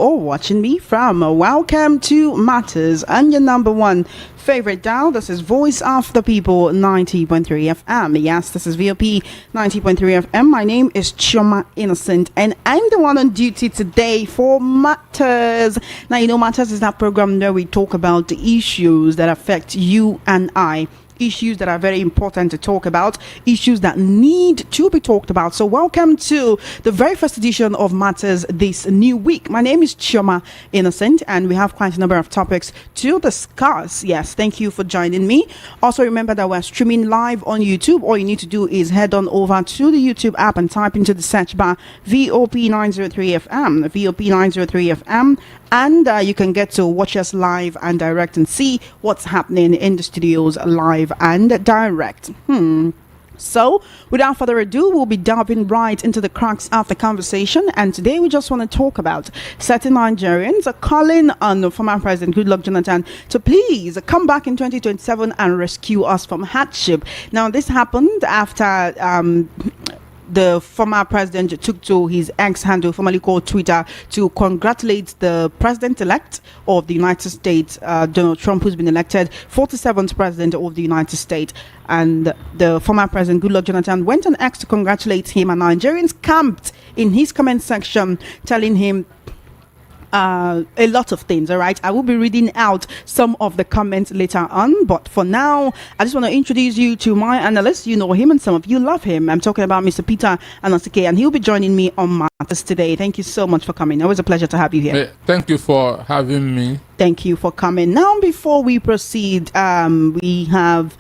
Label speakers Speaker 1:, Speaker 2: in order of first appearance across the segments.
Speaker 1: or watching me from. Welcome to Matters and your number one favorite dial. This is Voice of the People 90.3 FM. Yes, this is VOP 90.3 FM. My name is Choma Innocent and I'm the one on duty today for Matters. Now, Matters is that program where we talk about the issues that affect you and I. Issues that are very important to talk about, issues that need to be talked about. So welcome to the very first edition of Matters this new week. My name is Chioma Innocent and we have quite a number of topics to discuss. Yes, thank you for joining me. Also remember that we're streaming live on YouTube. All you need to do is head on over to the YouTube app and type into the search bar VOP 903 FM, VOP 903 FM, and you can get to watch us live and direct and see what's happening in the studios live and direct. So without further ado, we'll be diving right into the crux of the conversation, and today we just want to talk about certain Nigerians are calling on the former president Goodluck Jonathan to please come back in 2027 and rescue us from hardship. Now this happened after the former president took to his X handle, formerly called Twitter, to congratulate the president-elect of the United States, Donald Trump, who's been elected 47th president of the United States. And the former president, Goodluck Jonathan, went on X to congratulate him, and Nigerians camped in his comment section, telling him a lot of things. All right, I will be reading out some of the comments later on, but for now I just want to introduce you to my analyst. You know him and some of you love him. I'm talking about Mr. Peter Anosike, and he'll be joining me on Matters today. Thank you so much for coming. Always a pleasure to have you here.
Speaker 2: Thank you for having me. Thank
Speaker 1: you for coming. Now before we proceed, we have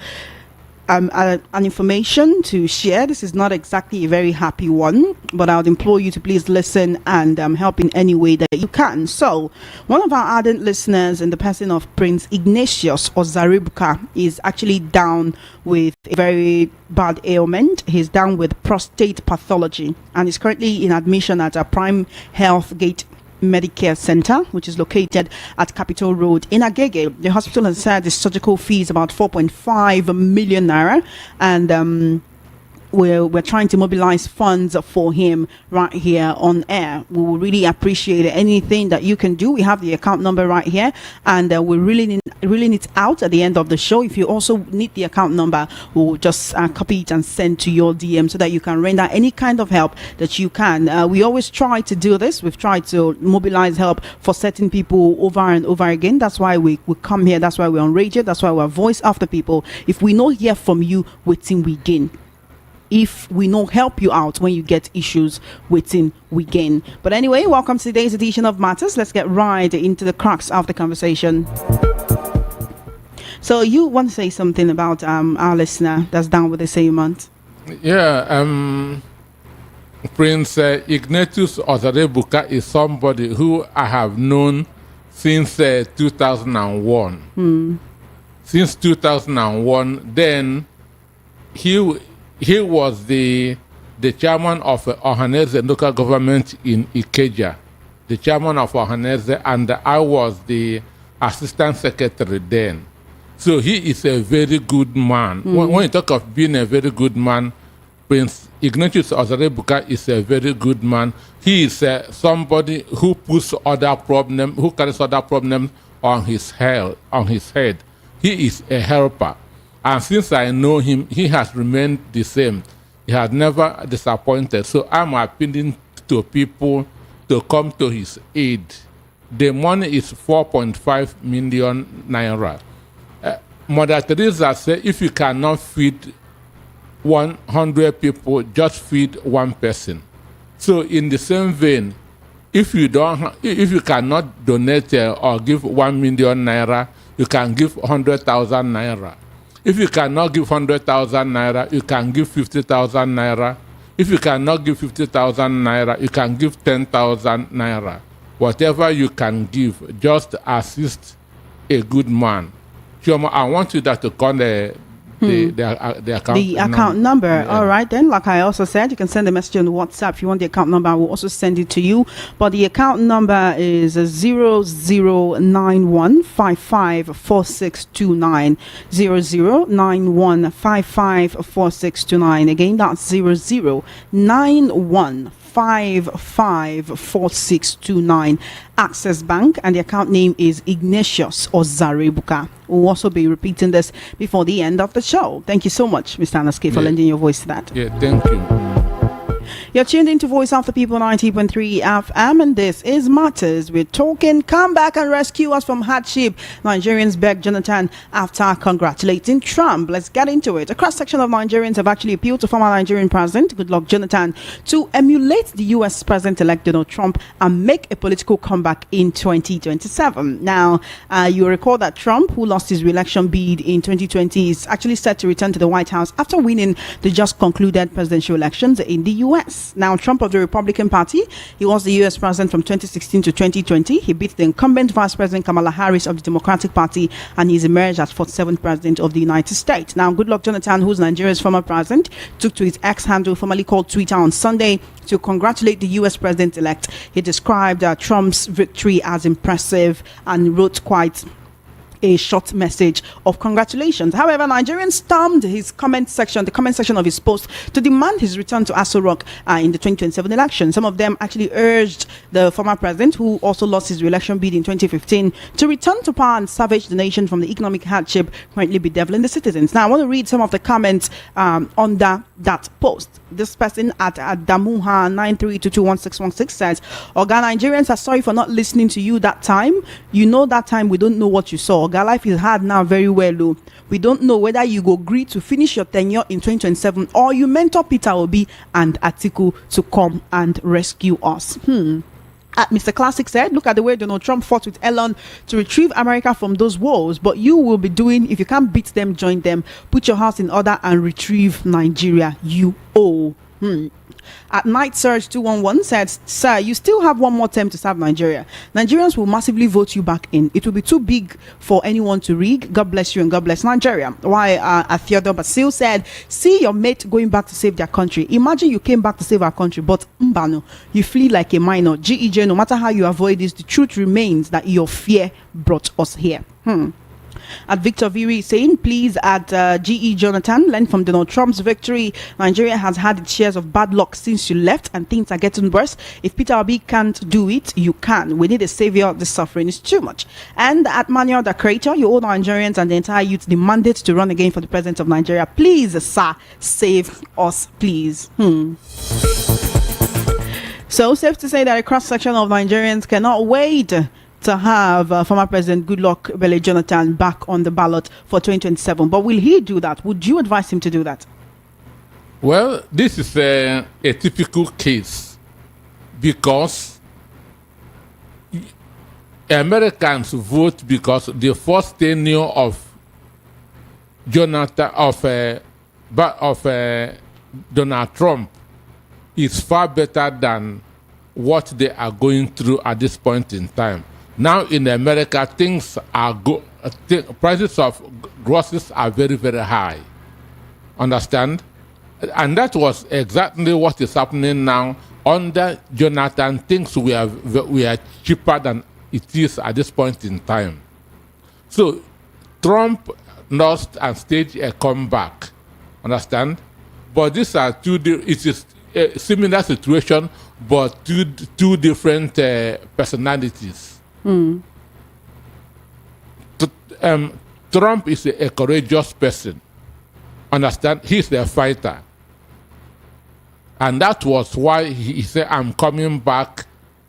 Speaker 1: an information to share. This is not exactly a very happy one, but I would implore you to please listen and help in any way that you can. So, one of our ardent listeners, in the person of Prince Ignatius Ozaribuka, is actually down with a very bad ailment. He's down with prostate pathology and is currently in admission at a Prime Health Gate Medicare Center, which is located at Capitol Road in Agege. The hospital has said the surgical fee is about 4.5 million naira, and we're trying to mobilize funds for him right here on air. We will really appreciate anything that you can do. We have the account number right here, and we really need it out at the end of the show. If you also need the account number, we'll just copy it and send to your DM so that you can render any kind of help that you can. We always try to do this. We've tried to mobilize help for certain people over and over again. That's why we come here. That's why we're on radio. That's why we're Voice of the People. If we don't hear from you, waiting we gain. If we don't help you out when you get issues, waiting we gain. But anyway, welcome to today's edition of Matters. Let's get right into the crux of the conversation. So you want to say something about our listener that's down with the same month?
Speaker 2: Yeah, Prince Ignatius Ozarebuka is somebody who I have known since 2001. Since 2001, then he was the chairman of Ohaneze local government in Ikeja, the chairman of Ohaneze, and I was the assistant secretary then. So he is a very good man. When you talk of being a very good man, Prince Ignatius Ozarebuka is a very good man. He is somebody who puts other problems, who carries other problems on his head. He is a helper. And since I know him, he has remained the same. He has never disappointed. So I'm appealing to people to come to his aid. The money is 4.5 million naira. Mother Teresa said, if you cannot feed 100 people, just feed one person. So in the same vein, if you cannot donate or give 1 million naira, you can give 100,000 naira. If you cannot give 100,000 naira, you can give 50,000 naira. If you cannot give 50,000 naira, you can give 10,000 naira. Whatever you can give, just assist a good man. Chioma, I want you to call the
Speaker 1: account number. Yeah. All right, then, like I also said, you can send a message on WhatsApp. If you want the account number, I will also send it to you. But the account number is 0091554629. 0091554629. Again, that's 0091554629. 554629. Access Bank, and the account name is Ignatius Ozarebuka. We'll also be repeating this before the end of the show. Thank you so much, Mr. Anaske, for lending your voice to that.
Speaker 2: Yeah, thank you.
Speaker 1: You're tuned into Voice of the People 90.3 FM, and this is Matters. We're talking come back and rescue us from hardship. Nigerians beg Jonathan after congratulating Trump. Let's get into it. A cross-section of Nigerians have actually appealed to former Nigerian President Goodluck Jonathan to emulate the U.S. President-elect Donald Trump and make a political comeback in 2027. Now, you recall that Trump, who lost his re-election bid in 2020, is actually set to return to the White House after winning the just concluded presidential elections in the U.S. Now, Trump of the Republican Party, he was the U.S. president from 2016 to 2020. He beat the incumbent Vice President Kamala Harris of the Democratic Party, and he's emerged as 47th president of the United States. Now, Goodluck Jonathan, who's Nigeria's former president, took to his X handle, formerly called Twitter, on Sunday to congratulate the U.S. president-elect. He described Trump's victory as impressive and wrote quite a short message of congratulations. However, Nigerians stormed his comment section of his post to demand his return to Aso Rock in the 2027 election. Some of them actually urged the former president, who also lost his re-election bid in 2015, to return to power and salvage the nation from the economic hardship currently bedeviling the citizens. Now, I want to read some of the comments under that post. This person at Damuha 93221616 says, Oga, Nigerians are sorry for not listening to you that time. You know that time we don't know what you saw. Oga, life is hard now, very well low. We don't know whether you go agree to finish your tenure in 2027 or you mentor Peter Obi and Atiku to come and rescue us. Mr. Classic said, look at the way Donald Trump fought with Elon to retrieve America from those wars. But you will be doing, if you can't beat them, join them. Put your house in order and retrieve Nigeria. You owe. At Night Surge 211 said, sir, you still have one more term to serve Nigeria. Nigerians will massively vote you back in. It will be too big for anyone to rig. God bless you and God bless Nigeria. Why Theodore Basil said, see your mate going back to save their country. Imagine you came back to save our country, but Mbano, you flee like a minor. GEJ, no matter how you avoid this, the truth remains that your fear brought us here. At Victor Viri saying, please at GE Jonathan, learn from Donald Trump's victory. Nigeria has had its shares of bad luck since you left and things are getting worse. If Peter Obi can't do it, you can. We need a savior. The suffering is too much. And at Manuel the Creator, you all Nigerians and the entire youth demanded to run again for the president of Nigeria. Please, sir, save us, please. So safe to say that a cross-section of Nigerians cannot wait to have former President Goodluck Jonathan back on the ballot for 2027. But will he do that? Would you advise him to do that?
Speaker 2: Well, this is a typical case because Americans vote because the first tenure of Jonathan of Donald Trump is far better than what they are going through at this point in time. Now in America, things are prices of groceries are very, very high. Understand? And that was exactly what is happening now. Under Jonathan, things we are cheaper than it is at this point in time. So Trump lost and staged a comeback. Understand? But these are it is a similar situation, but two different personalities. Trump is a courageous person. Understand? He's a fighter. And that was why he said, I'm coming back,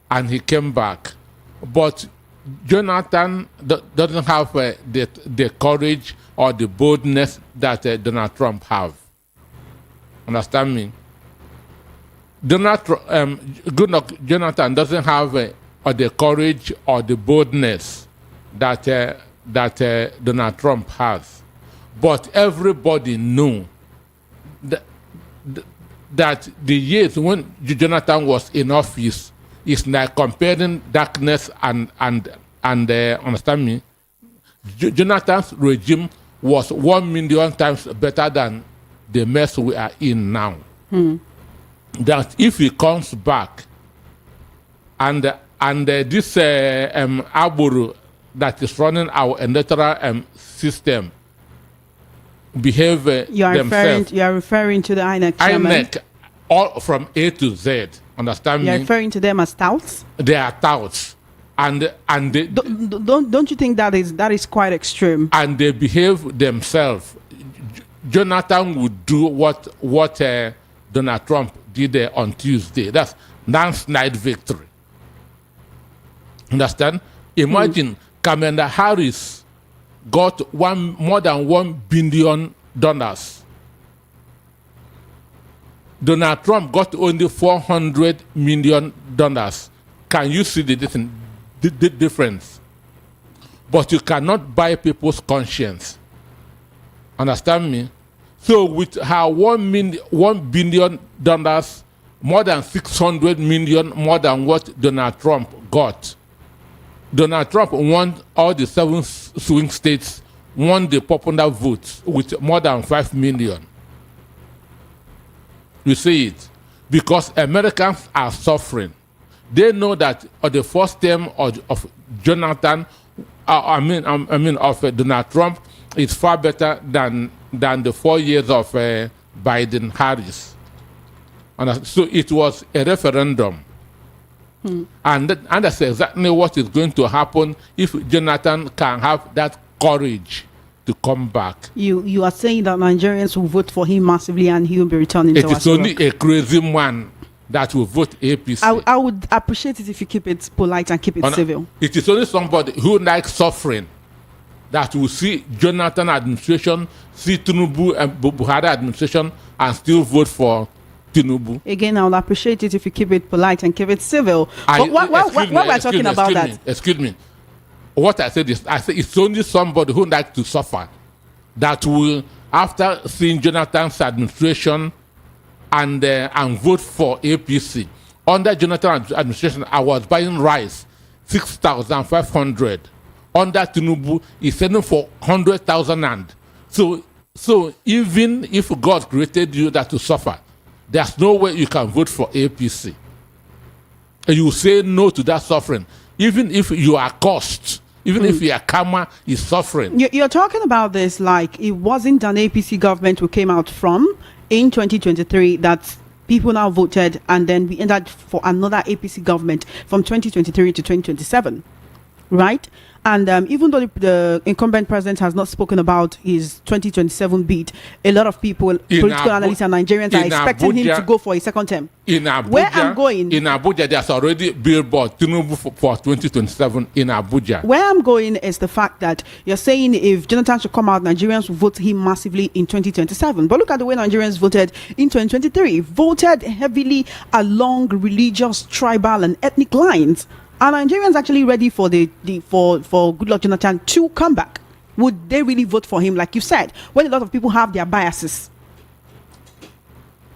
Speaker 2: and he came back. But Jonathan doesn't have the courage or the boldness that Donald Trump have. Understand me? Jonathan doesn't have the courage or the boldness that Donald Trump has. But everybody knew that the years when Jonathan was in office is like comparing darkness and understand me? Jonathan's regime was 1 million times better than the mess we are in now. That if he comes back and this Aburu that is running our electoral system behave
Speaker 1: you are
Speaker 2: themselves.
Speaker 1: referring to the INEC chairman.
Speaker 2: INEC, all from A to Z. Understand
Speaker 1: You're
Speaker 2: me?
Speaker 1: referring to them as touts?
Speaker 2: They are touts, and they,
Speaker 1: Don't you think that is quite extreme?
Speaker 2: and they behave themselves. Jonathan would do what Donald Trump did on Tuesday. That's landslide victory. Understand? Imagine Kamala Harris got more than $1 billion. Donald Trump got only $400 million. Can you see the difference? But you cannot buy people's conscience. Understand me? So with her $1 billion, more than 600 million more than what Donald Trump got. Donald Trump won all the 7 swing states, won the popular vote with more than 5 million. You see it? Because Americans are suffering. They know that the first term of Jonathan, of Donald Trump, is far better than the 4 years of Biden Harris. And so it was a referendum. And that's exactly what is going to happen if Jonathan can have that courage to come back.
Speaker 1: You are saying that Nigerians will vote for him massively and he will be returning to us.
Speaker 2: It is only a crazy man that will vote APC.
Speaker 1: I would appreciate it if you keep it polite and keep it civil.
Speaker 2: It is only somebody who likes suffering that will see Jonathan administration, see Tinubu and Buhari administration, and still vote for Tinubu.
Speaker 1: Again, I would appreciate it if you keep it polite and keep it civil. But why we're talking about that?
Speaker 2: Excuse me. What I said is, it's only somebody who likes to suffer that will, after seeing Jonathan's administration and vote for APC. Under Jonathan's administration, I was buying rice, 6,500. Under Tinubu, he's selling for 100,000 rand. So even if God created you that to suffer, there's no way you can vote for APC. And you say no to that suffering, even if you are cursed, even if your karma is suffering.
Speaker 1: You're talking about this like it wasn't an APC government we came out from in 2023 that people now voted, and then we ended for another APC government from 2023 to 2027, right? And even though the incumbent president has not spoken about his 2027 bid, a lot of people, political analysts and Nigerians are expecting him to go for a second term.
Speaker 2: In Abuja,
Speaker 1: where I'm going,
Speaker 2: in Abuja, there's already billboard Tinubu for 2027 in Abuja.
Speaker 1: Where I'm going is the fact that you're saying if Jonathan should come out, Nigerians will vote him massively in 2027. But look at the way Nigerians voted in 2023. Voted heavily along religious, tribal, and ethnic lines. Are Nigerians actually ready for for Goodluck Jonathan to come back? Would they really vote for him, like you said, when a lot of people have their biases?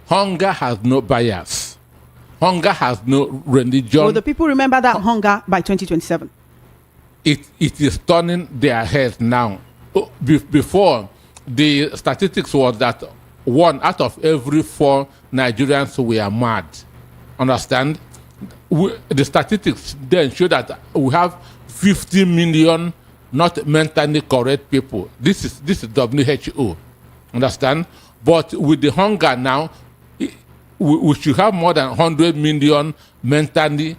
Speaker 2: Hunger has no bias. Hunger has no religion.
Speaker 1: Will the people remember that hunger by 2027?
Speaker 2: It is turning their heads now. Before, the statistics was that 1 out of every 4 Nigerians were mad. Understand? The statistics then show that we have 50 million not mentally correct people. This is WHO. Understand? But with the hunger now, we should have more than 100 million mentally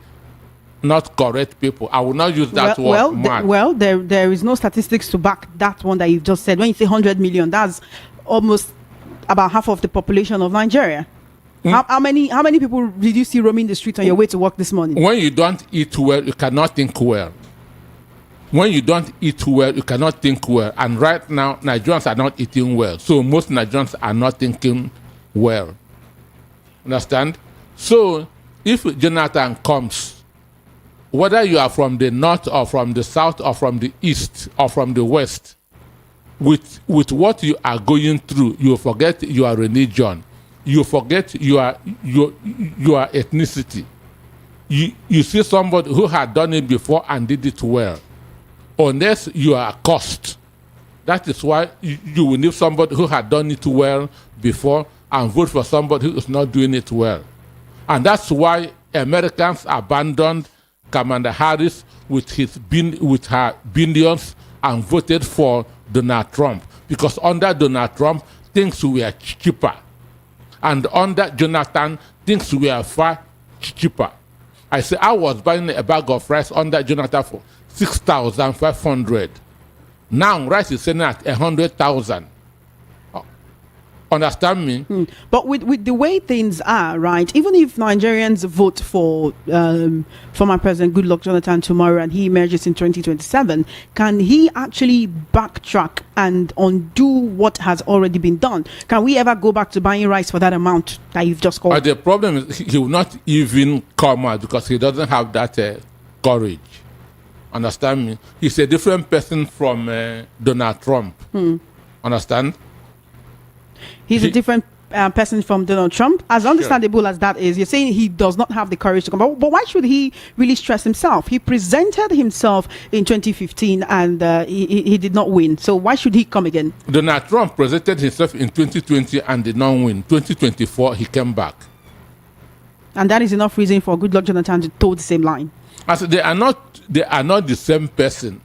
Speaker 2: not correct people. I will not use that word.
Speaker 1: Well, there is no statistics to back that one that you've just said. When you say 100 million, that's almost about half of the population of Nigeria. How many people did you see roaming the street on your way to work this morning?
Speaker 2: When you don't eat well, you cannot think well. When you don't eat well, you cannot think well. And right now, Nigerians are not eating well. So most Nigerians are not thinking well. Understand? So if Jonathan comes, whether you are from the north or from the south or from the east or from the west, with what you are going through, you forget your religion. You forget your ethnicity. You see somebody who had done it before and did it well. Unless you are cursed. That is why you will need somebody who had done it well before and vote for somebody who is not doing it well. And that's why Americans abandoned Kamala Harris with her billions and voted for Donald Trump. Because under Donald Trump, things were cheaper. And under Jonathan, things were far cheaper. I say I was buying a bag of rice under Jonathan for 6,500. Now rice is selling at 100,000. Understand me?
Speaker 1: But with the way things are, right? Even if Nigerians vote for former President Goodluck Jonathan tomorrow and he emerges in 2027, can he actually backtrack and undo what has already been done? Can we ever go back to buying rice for that amount that you've just called?
Speaker 2: The problem is he will not even come out because he doesn't have that courage. Understand me? He's a different person from Donald Trump. Understand?
Speaker 1: He's a different person from Donald Trump. As understandable as that is, you're saying he does not have the courage to come out. But why should he really stress himself? He presented himself in 2015 and he did not win. So why should he come again?
Speaker 2: Donald Trump presented himself in 2020 and did not win. 2024, he came back.
Speaker 1: And that is enough reason for Goodluck Jonathan to toe the same line.
Speaker 2: As they are not the same person.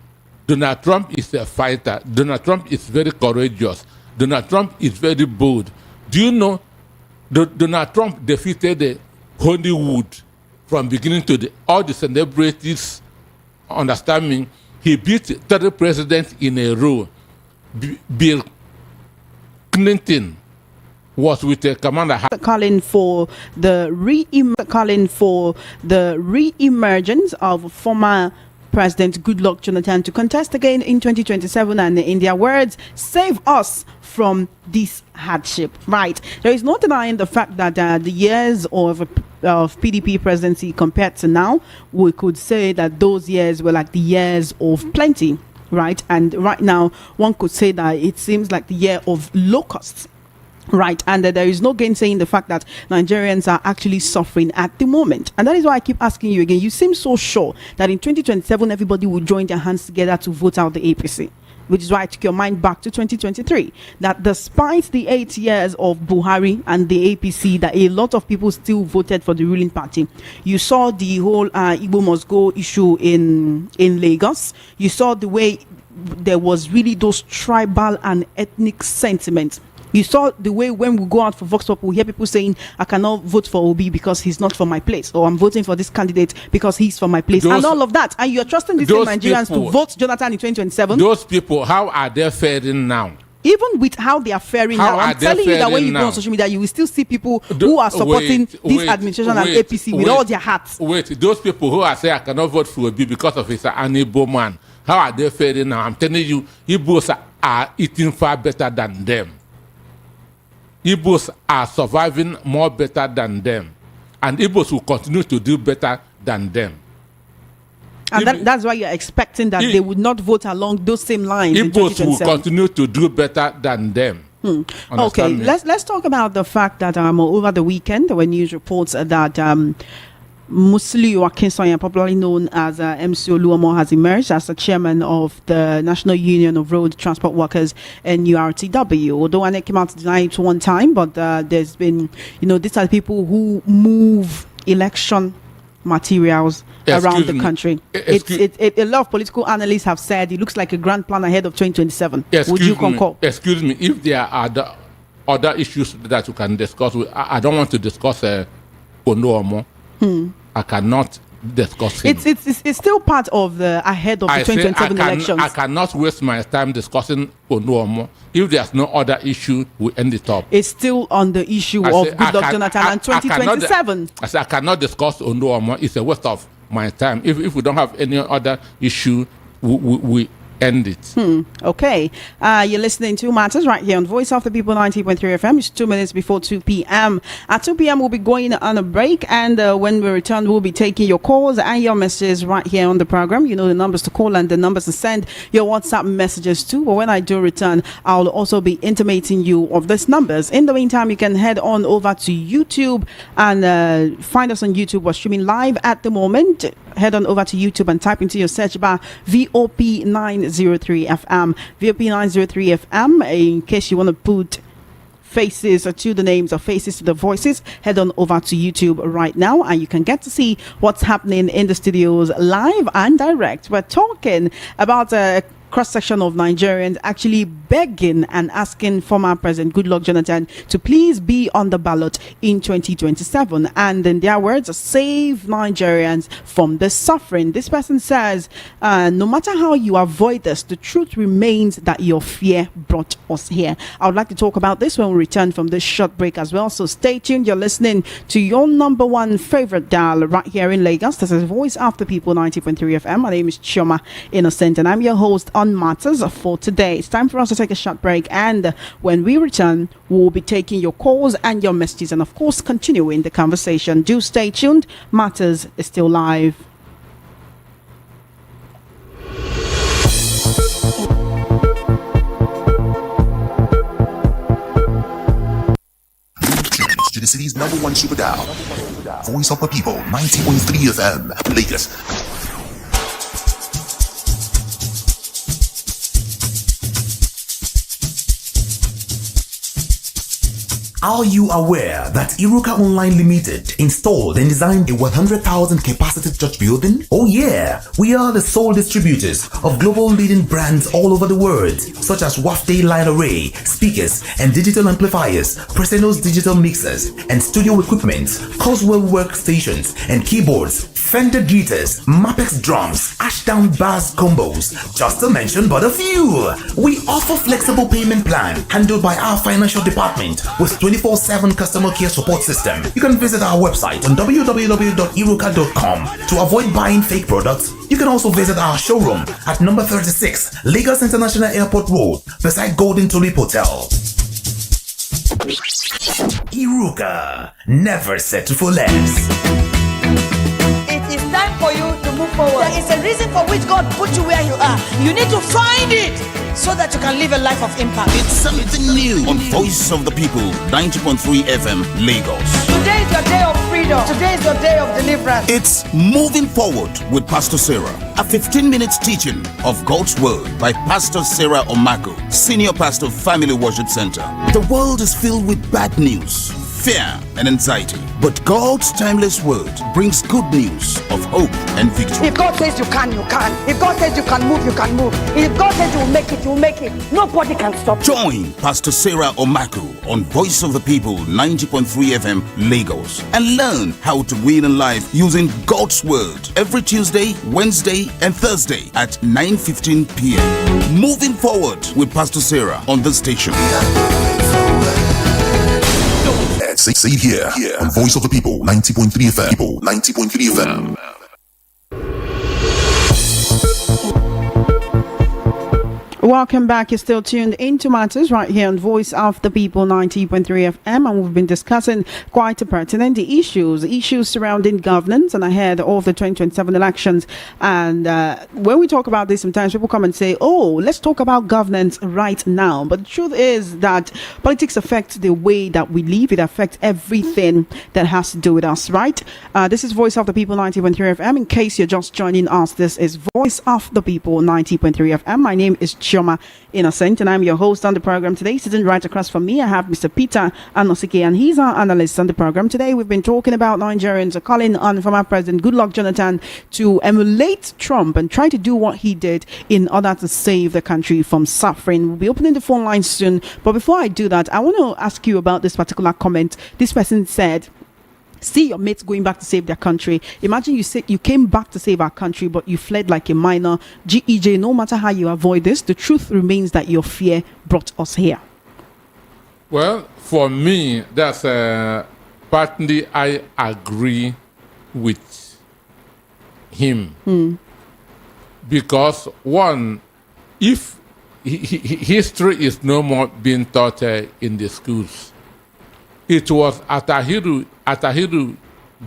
Speaker 2: Donald Trump is a fighter. Donald Trump is very courageous. Donald Trump is very bold. Do you know Donald Trump defeated Hollywood from beginning to all the celebrities? Understand me? He beat 30 presidents in a row. Bill Clinton was with a commander.
Speaker 1: Calling for the re-emergence of former President Goodluck Jonathan to contest again in 2027, and in their words, save us from this hardship. Right. There is no denying the fact that the years of PDP presidency compared to now, we could say that those years were like the years of plenty, right? And right now, one could say that it seems like the year of locusts. Right, and there is no gainsaying the fact that Nigerians are actually suffering at the moment. And that is why I keep asking you again. You seem so sure that in 2027, everybody will join their hands together to vote out the APC, which is why I took your mind back to 2023. That despite the 8 years of Buhari and the APC, that a lot of people still voted for the ruling party. You saw the whole Igbo must go issue in Lagos. You saw the way there was really those tribal and ethnic sentiments. You saw the way when we go out for Vox Pop, we hear people saying, I cannot vote for Obi because he's not from my place, or I'm voting for this candidate because he's from my place, and all of that. And you're trusting these same Nigerians to vote Jonathan in 2027?
Speaker 2: Those people, how are they faring now?
Speaker 1: Even with how they are faring now, I'm telling you that when you go on social media, you will still see people who are supporting this administration and APC with all their hearts.
Speaker 2: Wait, those people who are saying, I cannot vote for Obi because of his an Igbo man, how are they faring now? I'm telling you, Igbos are eating far better than them. Igbos are surviving more better than them, and Igbos will continue to do better than them.
Speaker 1: And that's why you're expecting that they would not vote along those same lines.
Speaker 2: Igbos will continue to do better than them.
Speaker 1: Okay, let's talk about the fact that over the weekend there were news reports that Musliu Akinsanya, popularly known as MC Oluomo, has emerged as the chairman of the National Union of Road Transport Workers, NURTW. Although I came out to deny it one time, but there's been, these are people who move election materials around the country. A lot of political analysts have said it looks like a grand plan ahead of 2027. Would you concur?
Speaker 2: Excuse me, if there are other issues that you can discuss, I don't want to discuss Oluomo. I cannot discuss him.
Speaker 1: It's still part of the ahead of the 2027 elections.
Speaker 2: I cannot waste my time discussing Onuomo. If there's no other issue, we end it up.
Speaker 1: It's still on the issue of Goodluck Jonathan and 2027.
Speaker 2: I cannot discuss Onuomo. It's a waste of my time. If we don't have any other issue, we end it.
Speaker 1: Okay. You're listening to Matters right here on Voice of the People 90.3 FM. It's 2 minutes before 2 p.m. At 2 p.m. we'll be going on a break, and when we return we'll be taking your calls and your messages right here on the program. You know the numbers to call and the numbers to send your WhatsApp messages to. But when I do return, I'll also be intimating you of these numbers. In the meantime, you can head on over to YouTube and find us on YouTube. We're streaming live at the moment. Head on over to YouTube and type into your search bar VOP 903 FM. VOP 903 FM. In case you want to put faces to the names or faces to the voices, head on over to YouTube right now and you can get to see what's happening in the studios live and direct. We're talking about cross-section of Nigerians actually begging and asking former President Goodluck Jonathan to please be on the ballot in 2027. And in their words, save Nigerians from the suffering. This person says, no matter how you avoid this, the truth remains that your fear brought us here. I would like to talk about this when we return from this short break as well. So stay tuned. You're listening to your number one favorite dial right here in Lagos. This is Voice of the People 90.3 FM. My name is Chioma Innocent and I'm your host on Matters for today. It's time for us to take a short break, and when we return, we'll be taking your calls and your messages and of course continuing the conversation. Do stay tuned. Matters is still live.
Speaker 3: To the city's number one super dial, Voice of the People 90.3 FM, Lagos. Are you aware that Iruka Online Limited installed and designed a 100,000 capacity church building? Oh yeah, we are the sole distributors of global leading brands all over the world, such as Wafday Light Array, speakers and digital amplifiers, Preseno's digital mixers and studio equipment, Coswell workstations and keyboards, Fender guitars, Mapex drums, Ashdown bass combos, just to mention but a few. We offer flexible payment plan handled by our financial department with 24/7 customer care support system. You can visit our website on www.iruka.com to avoid buying fake products. You can also visit our showroom at number 36 Lagos International Airport Road beside Golden Tulip Hotel. Iruka, never settle for less.
Speaker 4: It is time for you to move forward. There is a reason for which God put you where you are. You need to find it so that you can live a life of impact.
Speaker 5: It's something new on Voice of the People 90.3 FM Lagos.
Speaker 4: Today is your day of freedom. Today is your day of deliverance.
Speaker 5: It's Moving Forward with Pastor Sarah, a 15-minute teaching of God's Word by Pastor Sarah Omako, Senior Pastor, Family Worship Center. The world is filled with bad news, fear and anxiety, but God's timeless word brings good news of hope and victory.
Speaker 4: If God says you can, you can. If God says you can move, you can move. If God says you will make it, you will make it. Nobody can stop you.
Speaker 5: Join Pastor Sarah Omako on Voice of the People 90.3 FM Lagos and learn how to win in life using God's word every Tuesday, Wednesday and Thursday at 9:15 p.m. Moving Forward with Pastor Sarah on this station.
Speaker 3: See here on Voice of the People 90.3 FM. People 90.3 FM.
Speaker 1: Welcome back. You're still tuned into Matters right here on Voice of the People 90.3 FM, and we've been discussing quite pertinent issues surrounding governance and ahead of the 2027 elections. And when we talk about this, sometimes people come and say, oh, let's talk about governance right now. But the truth is that politics affects the way that we live. It affects everything that has to do with us, right? This is Voice of the People 90.3 FM. In case you're just joining us, this is Voice of the People 90.3 FM. My name is Chioma Innocent, and I'm your host on the program today. Sitting right across from me, I have Mr. Peter Anosike, and he's our analyst on the program today. We've been talking about Nigerians calling on former President Goodluck Jonathan to emulate Trump and try to do what he did in order to save the country from suffering. We'll be opening the phone line soon, but before I do that, I want to ask you about this particular comment. This person said, see your mates going back to save their country. Imagine you came back to save our country, but you fled like a minor. GEJ, no matter how you avoid this, the truth remains that your fear brought us here.
Speaker 2: Well, for me, that's partly I agree with him. Because one, if history is no more being taught in the schools, it was Atahiru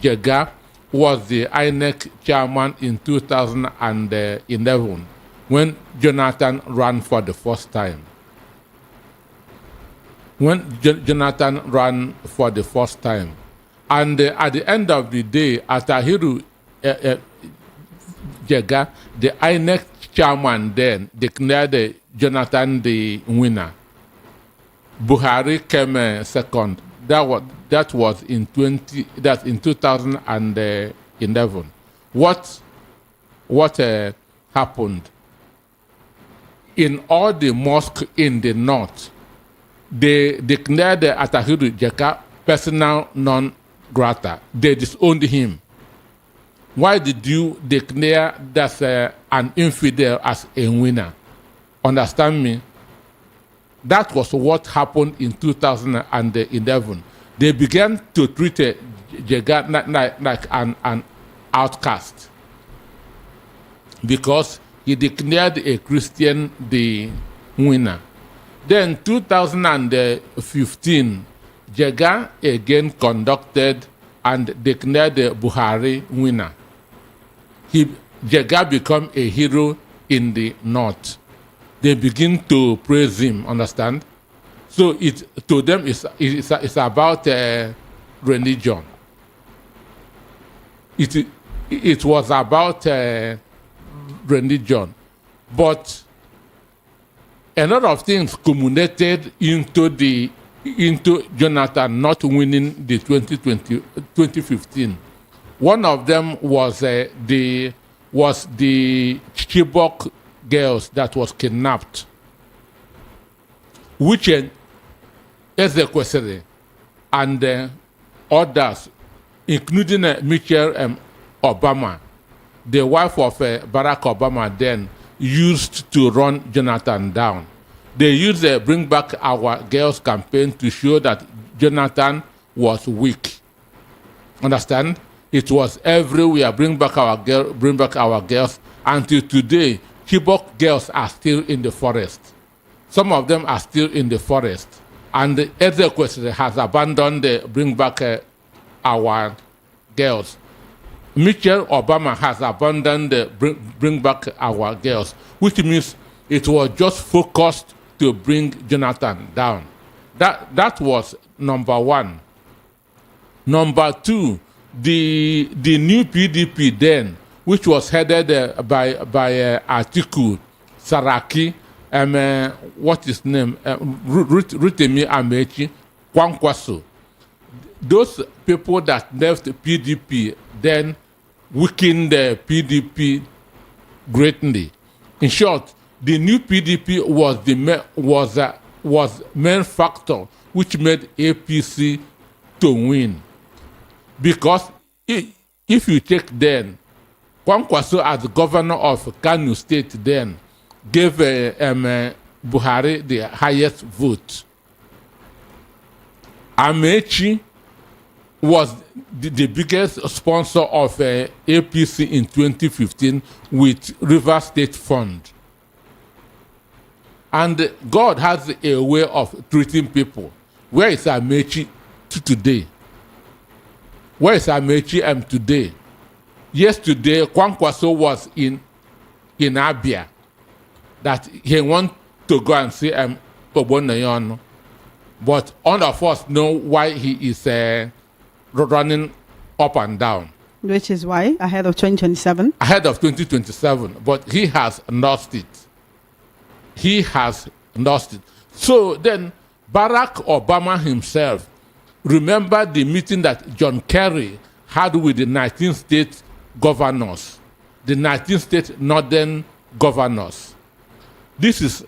Speaker 2: Jega was the INEC chairman in 2011 when Jonathan ran for the first time. And at the end of the day, Atahiru Jega, the INEC chairman then declared Jonathan the winner. Buhari came second. That was in 2011. What happened? in all the mosques in the north, they declared the Atahiru Jega personal non grata. They disowned him. Why did you declare that an infidel as a winner? Understand me? That was what happened in 2011. They began to treat Jega like an outcast because he declared a Christian the winner. Then 2015, Jega again conducted and declared the Buhari winner. Jega became a hero in the north. They begin to praise him, understand? So to them it's about religion. It was about religion. But a lot of things culminated into Jonathan not winning the 2015. One of them was the Chibok girls that was kidnapped, which Ezekwesili and others, including Michelle Obama, the wife of Barack Obama, then used to run Jonathan down. They used the Bring Back Our Girls campaign to show that Jonathan was weak. Understand? It was everywhere, bring back our girls. Until today, Chibok girls are still in the forest. Some of them are still in the forest. And Ezekwesili has abandoned the Bring Back Our Girls. Michelle Obama has abandoned the Bring Back Our Girls, which means it was just focused to bring Jonathan down. That was number one. Number two, the new PDP then, which was headed by Atiku, Saraki, what is his name, Rotimi Amechi, Kwankwaso. Those people that left PDP then weakened the PDP greatly. In short, the new PDP was main factor which made APC to win. Because if you check then, Kwankwaso as governor of Kano State then gave Buhari the highest vote. Amechi was the biggest sponsor of APC in 2015 with River State Fund. And God has a way of treating people. Where is Amechi today? Where is Amechi today? Yesterday, Kwankwaso was in Abia, that he want to go and see Obonayono. But all of us know why he is running up and down.
Speaker 1: Which is why, ahead of 2027?
Speaker 2: Ahead of 2027, but he has lost it. He has lost it. So then, Barack Obama himself, remember the meeting that John Kerry had with the 19 state governors, the 19 state northern governors. This is,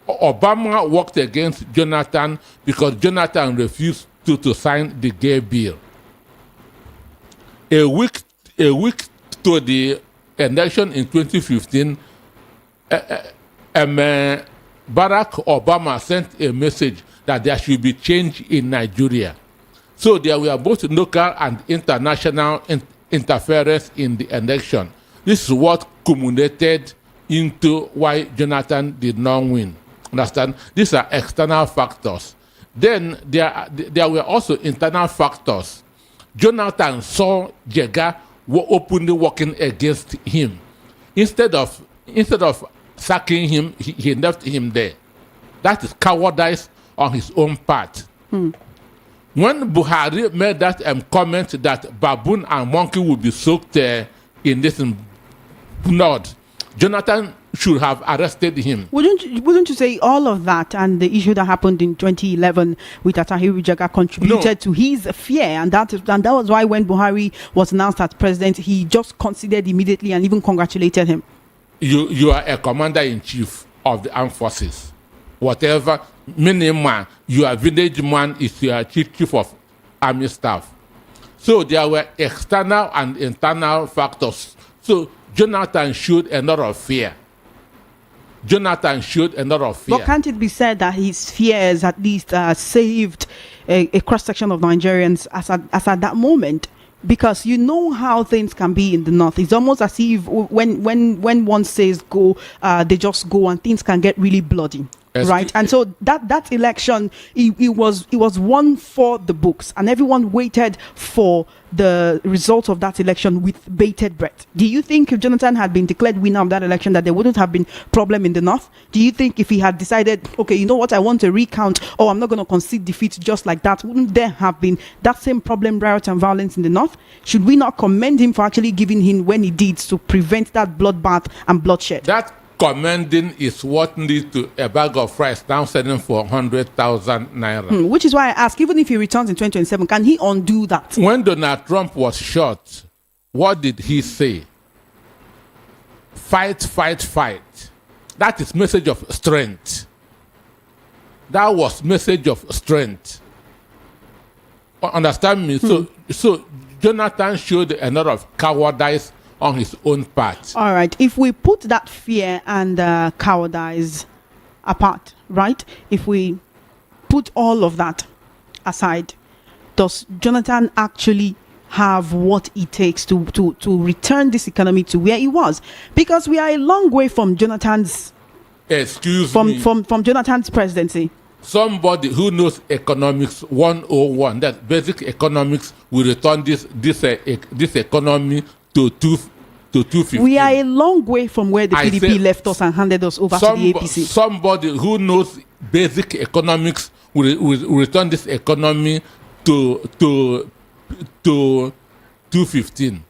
Speaker 2: Obama worked against Jonathan because Jonathan refused to sign the gay bill. A week to the election in 2015, Barack Obama sent a message that there should be change in Nigeria. So there were both local and international interference in the election. This is what culminated into why Jonathan did not win. Understand? These are external factors. Then there were also internal factors. Jonathan saw Jega openly working against him. Instead of sacking him, he left him there. That is cowardice on his own part. When Buhari made that comment that baboon and monkey would be soaked in this blood, Jonathan should have arrested him.
Speaker 1: Wouldn't you say all of that and the issue that happened in 2011 with Atahiru Jega contributed to his fear, and that was why when Buhari was announced as president, he just considered immediately and even congratulated him?
Speaker 2: You are a commander in chief. of the armed forces. Whatever, minimum, your village man is your chief of army staff. So there were external and internal factors. So Jonathan showed a lot of fear.
Speaker 1: But can't it be said that his fears at least saved a cross-section of Nigerians as at that moment? Because you know how things can be in the north. It's almost as if when one says go, they just go, and things can get really bloody. Right, and so that election, it was won for the books, and everyone waited for the result of that election with bated breath. Do you think if Jonathan had been declared winner of that election, that there wouldn't have been problem in the north? Do you think if he had decided, okay, you know what, I want to recount, or I'm not going to concede defeat just like that, wouldn't there have been that same problem, riot and violence in the north? Should we not commend him for actually giving in when he did to prevent that bloodbath and bloodshed?
Speaker 2: That commending is what leads to a bag of rice now selling for 100,000 naira.
Speaker 1: Which is why I ask, even if he returns in 2027, can he undo that?
Speaker 2: When Donald Trump was shot, what did he say? Fight, fight, fight. That is message of strength. That was message of strength. Understand me? So Jonathan showed a lot of cowardice on his own part.
Speaker 1: All right. If we put that fear and cowardice apart, right? If we put all of that aside, does Jonathan actually have what it takes to return this economy to where it was? Because we are a long way from Jonathan's from Jonathan's presidency.
Speaker 2: Somebody who knows economics 101, that basic economics, will return this economy to 250.
Speaker 1: We are a long way from where the PDP left us and handed us over to the APC.
Speaker 2: Somebody who knows basic economics will return this economy to 215.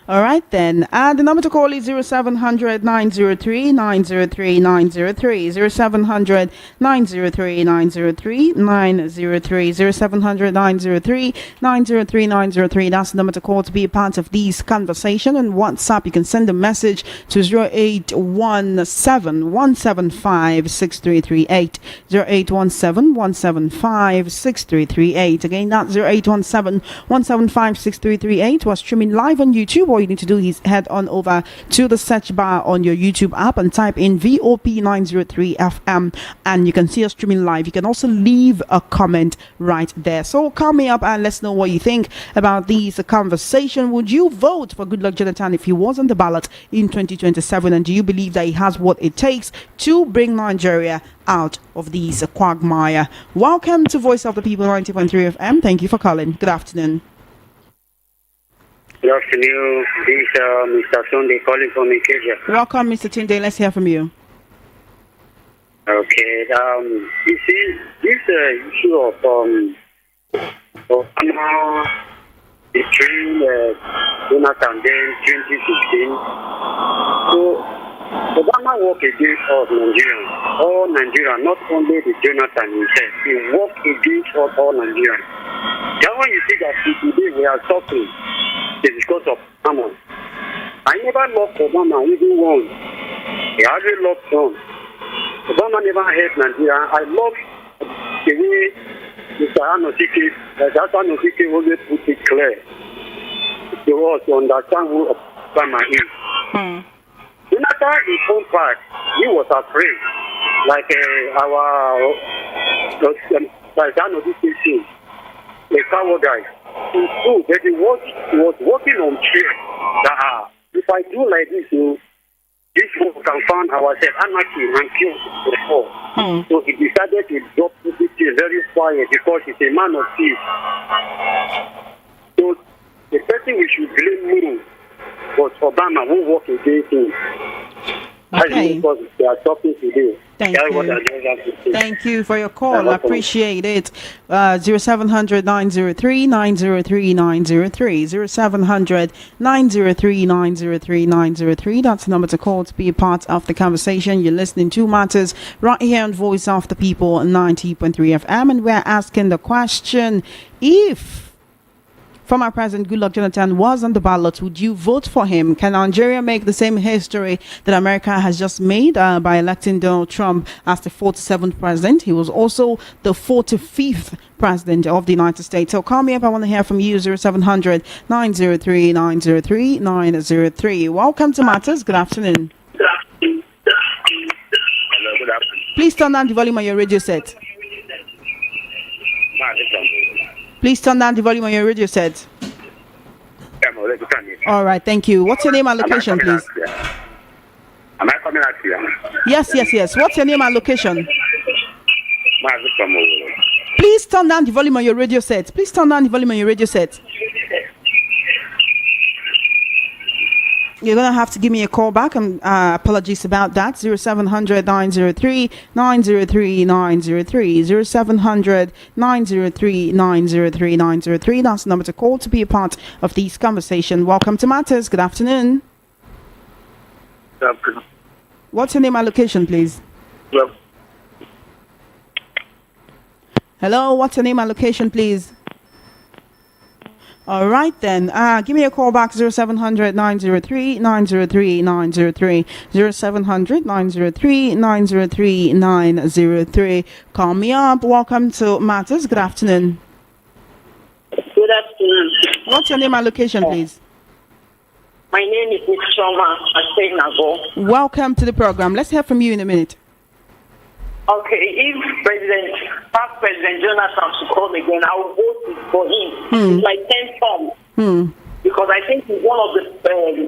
Speaker 1: All right then. The number to call is 0700 903 903 903 0700 903 903 903 0700 903 903 903. That's the number to call to be a part of this conversation. On WhatsApp, you can send a message to 0817 175 6338 0817 175 6338. Again, that's 0817 175 6338. We're streaming live on YouTube. All you need to do is head on over to the search bar on your YouTube app and type in VOP 903 FM, and you can see us streaming live. You can also leave a comment right there. So call me up and let's know what you think about this conversation. Would you vote for Goodluck Jonathan if he was on the ballot in 2027? And do you believe that he has what it takes to bring Nigeria out of these quagmire? Welcome to Voice of the People 90.3 FM. Thank you for calling. Good afternoon.
Speaker 6: Good afternoon. This is Mr. Sunday calling from Ikeja.
Speaker 1: Welcome, Mr. Tunde. Let's hear from you.
Speaker 6: Okay. You see, this issue of Obama between Jonathan then 2016. So Obama worked against us Nigerians, all Nigerians, not only the Jonathan himself. He worked against us all Nigerians. That's why you see that today we are suffering. It's because of Obama. I never loved Obama even once. I hardly loved him. Obama never helped Nigeria. I love the way Mr. Anosike always put it clear to us to understand who Obama is. Jonathan, his own part, he was afraid. Like Anosike, a cowardice. It's true, but he was working on fear that if I do like this, this will confound ourselves, anarchy, and kill before. So he decided to drop everything very quiet because he's a man of peace. So the person we should blame more was Obama, who worked against him.
Speaker 1: Okay.
Speaker 6: Because they are talking today.
Speaker 1: Thank you. Thank you for your call. I appreciate it. 0700 903 903 903 0700 903 903 903. That's the number to call to be a part of the conversation. You're listening to Matters right here on Voice of the People 90.3 FM, and we're asking the question: if former President Goodluck Jonathan was on the ballot, would you vote for him? Can Nigeria make the same history that America has just made by electing Donald Trump as the 47th president? He was also the 45th president of the United States. So call me up. I want to hear from you. 0700 903 903 903. Welcome to Matters. Good afternoon.
Speaker 6: Hello, good afternoon.
Speaker 1: Please turn down the volume on your radio set. Please turn down the volume on your radio set. All right, thank you. What's your name and location, please?
Speaker 6: Am I coming out here?
Speaker 1: Yes. What's your name and location? Please turn down the volume on your radio set. You're going to have to give me a call back. Apologies about that. 0700 903 903 903. 0700 903 903 903. That's the number to call to be a part of this conversation. Welcome to Matters. Good afternoon. What's your name and location, please? Hello, what's your name and location, please? All right, then. Give me a call back, 0700 903 903 903. 0700 903 903 903. Call me up. Welcome to Matters. Good afternoon.
Speaker 7: Good afternoon.
Speaker 1: What's your name and location, please?
Speaker 7: My name is Ms. Shoma Asenago.
Speaker 1: Welcome to the program. Let's hear from you in a minute.
Speaker 7: Okay, if past President Jonathan should come again, I will vote for him. It's my 10th term. Because I think he's one of the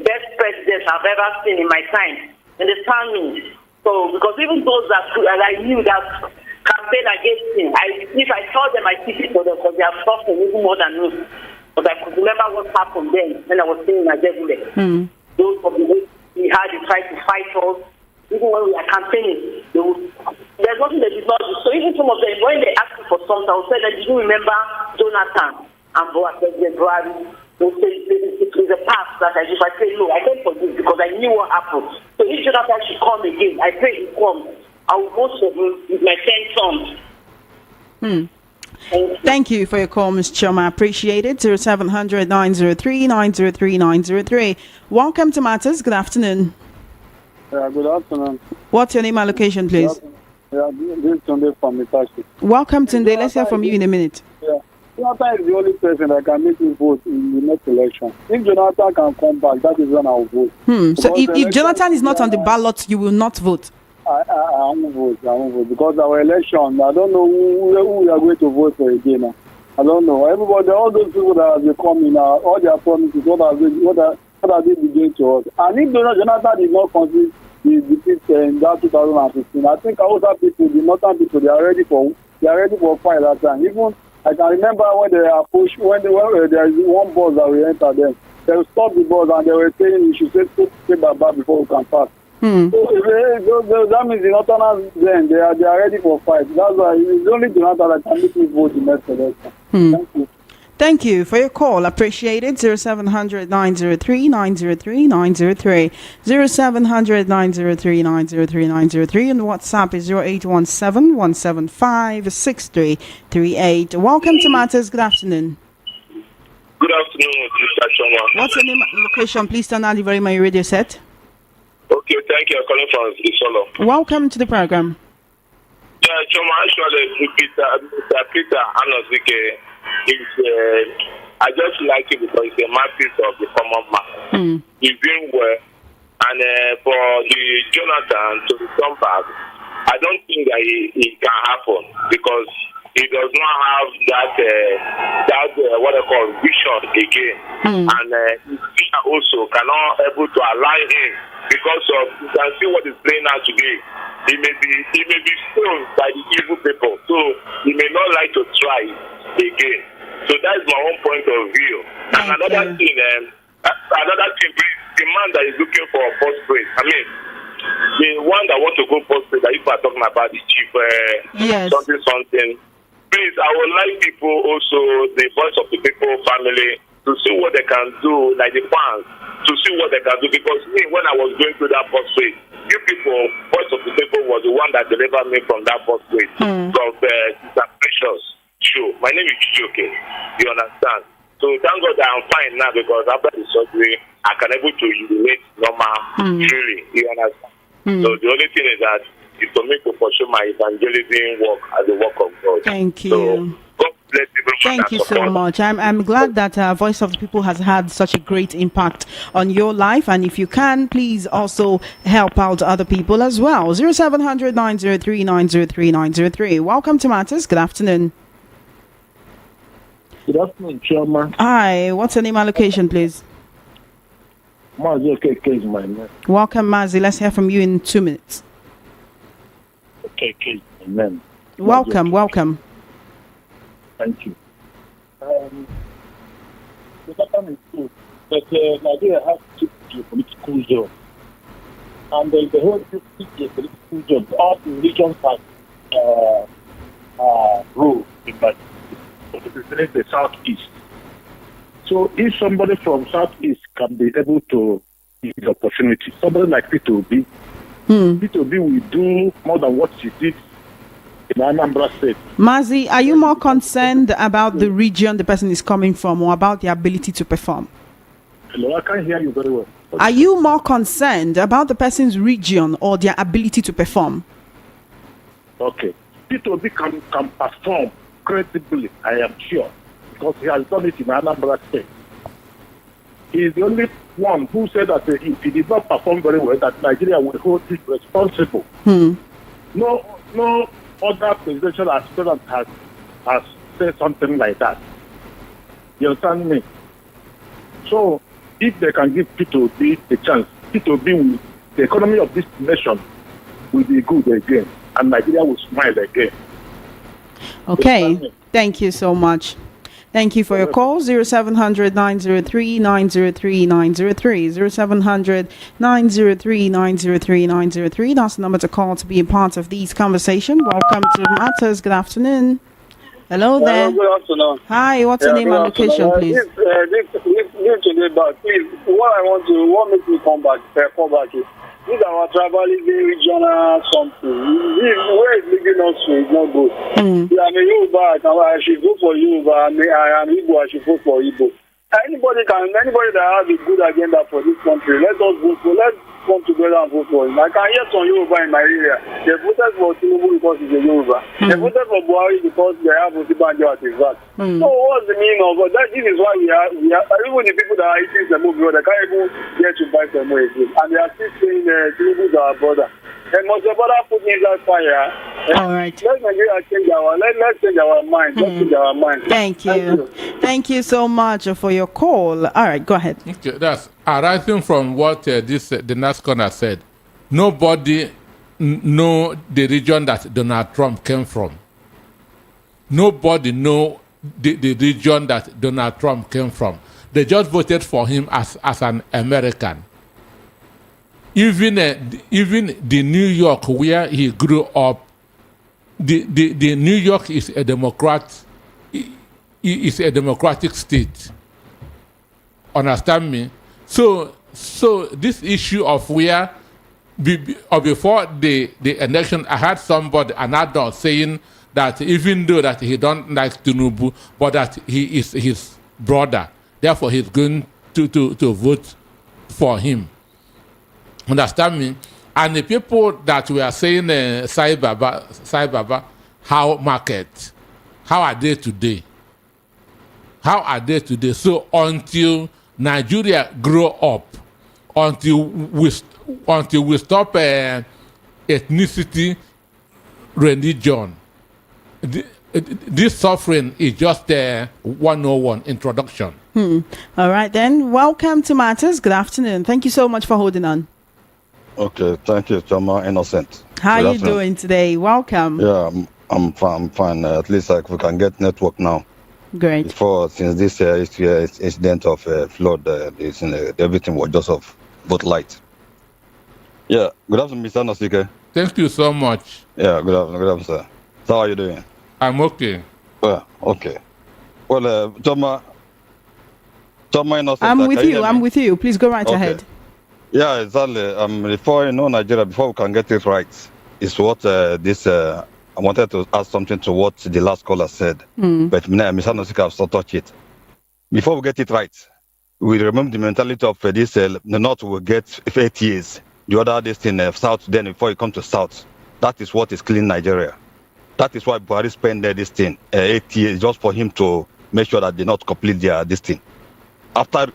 Speaker 7: best presidents I've ever seen in my time. Understand me? So, because even those that I knew that campaigned against him, if I saw them, I see it for them because they are suffering even more than me. But I could remember what happened then when I was staying in Nigeria. Those of the way he had to try to fight us. Even when we are campaigning, there's nothing they did not do. So even some of them, when they ask me for something, I will say that, do you remember Jonathan and President Buhari? They will say, it is a past that I just, I say, no, I don't forgive because I knew what happened. So if Jonathan should come again, I pray he comes. I will vote for him with my 10 sons.
Speaker 1: Thank you for your call, Ms. Choma. I appreciate it. 0700 903 903 903. Welcome to Matters. Good afternoon.
Speaker 8: Good afternoon.
Speaker 1: What's your name and location, please?
Speaker 8: This is Tunde from Mitashi.
Speaker 1: Welcome, Tunde. Let's hear from you in a minute.
Speaker 8: Jonathan is the only person that can make you vote in the next election. If Jonathan can come back, that is when I will vote.
Speaker 1: So if Jonathan is not on the ballot, you will not vote?
Speaker 8: I won't vote. Because our election, I don't know who we are going to vote for again. I don't know. Everybody, all those people that have been coming now, all their promises, what are they doing to us? And if Jonathan did not concede the defeat in that 2015, I think Hausa people, the northern people, they are ready for fight that time. Even I can remember when they are pushed, when there is one bus that we enter them, they will stop the bus and they were saying you should say bye before we can pass. So that means the northerners then they are ready for fight. That's why it's only Jonathan that can make me vote the next election. Thank you.
Speaker 1: Thank you for your call. Appreciate it. 0700 903 903 903. 0700 903 903 903. And WhatsApp is 0817 175 6338. Welcome to Matters. Good afternoon.
Speaker 6: Good afternoon, Mr. Choma.
Speaker 1: What's your name and location? Please turn on the volume on your radio set.
Speaker 6: Okay, thank you. I'm calling from Isolo.
Speaker 1: Welcome to the program.
Speaker 6: Yeah, Choma, actually, Mr. Peter Anosike I just like it because it's a masterpiece of the common man. He's doing well. And for the Jonathan to come back, I don't think that it can happen because he does not have that what I call vision again. And he also cannot able to align him because of you can see what is playing out today. He may be stoned by the evil people, so he may not like to try again. So that's my own point of view. And another thing, the man that is looking for a first place. I mean, the one that want to go first place. If we're talking about the chief, something. Please, I would like people also, the voice of the people family, to see what they can do, like the fans, to see what they can do. Because me, when I was going through that first place, you people, voice of the people was the one that delivered me from that first place. From Precious. Sure. My name is Chijoke. You understand?
Speaker 9: So thank God that I'm fine now because after the surgery, I can able to urinate normal freely. You understand? So the only thing is that is to make to pursue my evangelism work as a work of God.
Speaker 1: Thank you.
Speaker 9: So God bless everyone.
Speaker 1: Thank you so much. I'm glad that Voice of the People has had such a great impact on your life. And if you can, please also help out other people as well. 0700 903 903 903. Welcome to Matters. Good afternoon.
Speaker 10: Good afternoon, Chairman.
Speaker 1: Hi. What's your name and location, please?
Speaker 10: Mazi KK is my name.
Speaker 1: Welcome, Mazi. Let's hear from you in 2 minutes.
Speaker 10: KK is my name.
Speaker 1: Welcome.
Speaker 10: Thank you. The pattern is good, but Nigeria has to geopolitical zone. And the whole geopolitical zone, all the regions have rule in that. The southeast. So if somebody from southeast can be able to use the opportunity, somebody like P2B, P2B will do more than what she did in Anambra State.
Speaker 1: Mazi, are you more concerned about the region the person is coming from or about the ability to perform?
Speaker 10: Hello, I can't hear you very well.
Speaker 1: Are you more concerned about the person's region or their ability to perform?
Speaker 10: Okay. P2B can perform credibly, I am sure, because he has done it in Anambra State. He is the only one who said that if he did not perform very well, that Nigeria would hold him responsible. No other presidential aspirant has said something like that. You understand me? So, if they can give P2B a chance, P2B, the economy of this nation will be good again, and Nigeria will smile again.
Speaker 1: Okay, thank you so much. Thank you for your call. 0700 903 903 903. 0700 903 903 903. That's the number to call to be a part of these conversations. Welcome to Matters. Good afternoon. Hello there.
Speaker 8: Good afternoon.
Speaker 1: Hi, what's your name and location, please?
Speaker 8: This today, but please, what makes me come back is this our tribalism, regional something. Where it's leading us to is not good. Yeah, I'm a Yoruba, I should vote for Yoruba. I am Igbo, I should vote for Igbo. Anybody that has a good agenda for this country, let's come together and vote for him. I can hear some Yoruba in my area. They voted for Tinubu because he's a Yoruba. They voted for Buhari because they have Osibanjo as his back. So what's the meaning of that? This is why we are even the people that are eating the movie, they can't even get to buy some more again. And they are still saying Tinubu is our brother. And must the brother put in that fire.
Speaker 1: All right.
Speaker 8: Let's Nigeria change let's change our mind. Let's change our mind.
Speaker 1: Thank you. Thank you so much for your call. All right, go ahead.
Speaker 2: Okay, that's arising from what the NASCONA said. Nobody know the region that Donald Trump came from. Nobody know the region that Donald Trump came from. They just voted for him as an American. Even the New York where he grew up, the New York is a democratic state. Understand me? So this issue of where before the election, I had somebody, an adult, saying that even though that he don't like Tinubu, but that he is his brother, therefore he's going to vote for him. Understand me? And the people that we are saying cyber, how market, how are they today? How are they today? So until Nigeria grow up, until we stop ethnicity, religion, this suffering is just a 101 introduction.
Speaker 1: All right then. Welcome to Matters. Good afternoon. Thank you so much for holding on.
Speaker 11: Okay, thank you, Chama Innocent.
Speaker 1: How are you doing today? Welcome.
Speaker 11: Yeah, I'm fine. At least we can get network now.
Speaker 1: Great.
Speaker 11: Before, since this incident of flood, everything was just of both light. Yeah, good afternoon, Mr. Nosike.
Speaker 2: Thank you so much.
Speaker 11: Yeah, good afternoon, sir. So how are you doing?
Speaker 2: I'm okay.
Speaker 11: Well, okay. Well, Chama Innocent.
Speaker 1: I'm with you. Please go right ahead.
Speaker 11: Yeah, exactly. Before Nigeria, before we can get it right, is what I wanted to add something to what the last caller said, but Mr. Nosika has not touched it. before we get it right, we remember the mentality of this, the North will get 8 years. The other this thing, South, then before you come to South. That is what is killing Nigeria. That is why Buhari spent this thing, 8 years, just for him to make sure that they not complete their this thing. After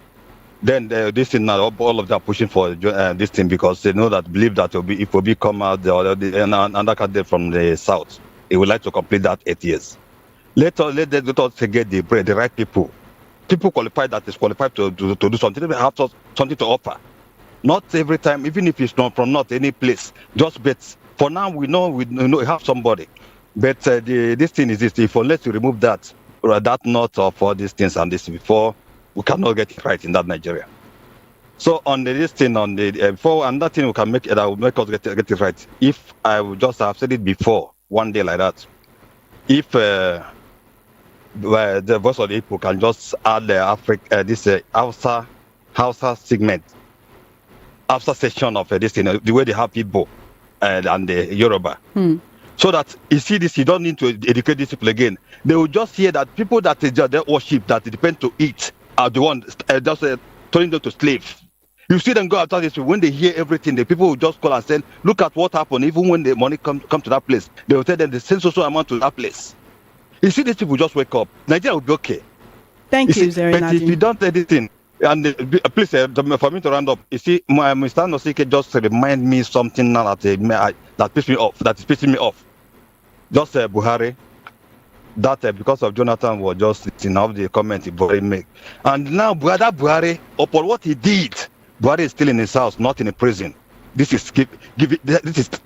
Speaker 11: then, this thing now, all of them are pushing for this thing because they know that, believe that if Obi come out another candidate from the South, he would like to complete that 8 years. Let us get the right people. People qualified that is qualified to do something. They have something to offer. Not every time, even if it's not from not any place. Just bet. For now, we know we have somebody. But this thing is this: if unless you remove that not of all these things and this before, we cannot get it right in that Nigeria. So on this thing, on the before, and that thing we can make that will make us get it right. If I would just have said it before one day like that, if the voice of the people can just add the this Hausa segment, Hausa section of this thing, the way they have people and the Yoruba. So that you see this, you don't need to educate these people again. They will just hear that people that they worship, that they depend to eat, are the ones just turning them to slaves. You see them go after this. When they hear everything, the people will just call and say, "Look at what happened." Even when the money come to that place, they will tell them the same social amount to that place. You see, these people just wake up. Nigeria will be okay.
Speaker 1: Thank you, Zeri
Speaker 11: But if you don't do anything, and please, for me to round up, you see, Mr. Nosike just remind me something now that pissed me off. That is pissing me off. Just Buhari, that because of Jonathan was just listening of the comment Buhari make, and now brother Buhari, upon what he did, Buhari is still in his house, not in a prison. This is thing that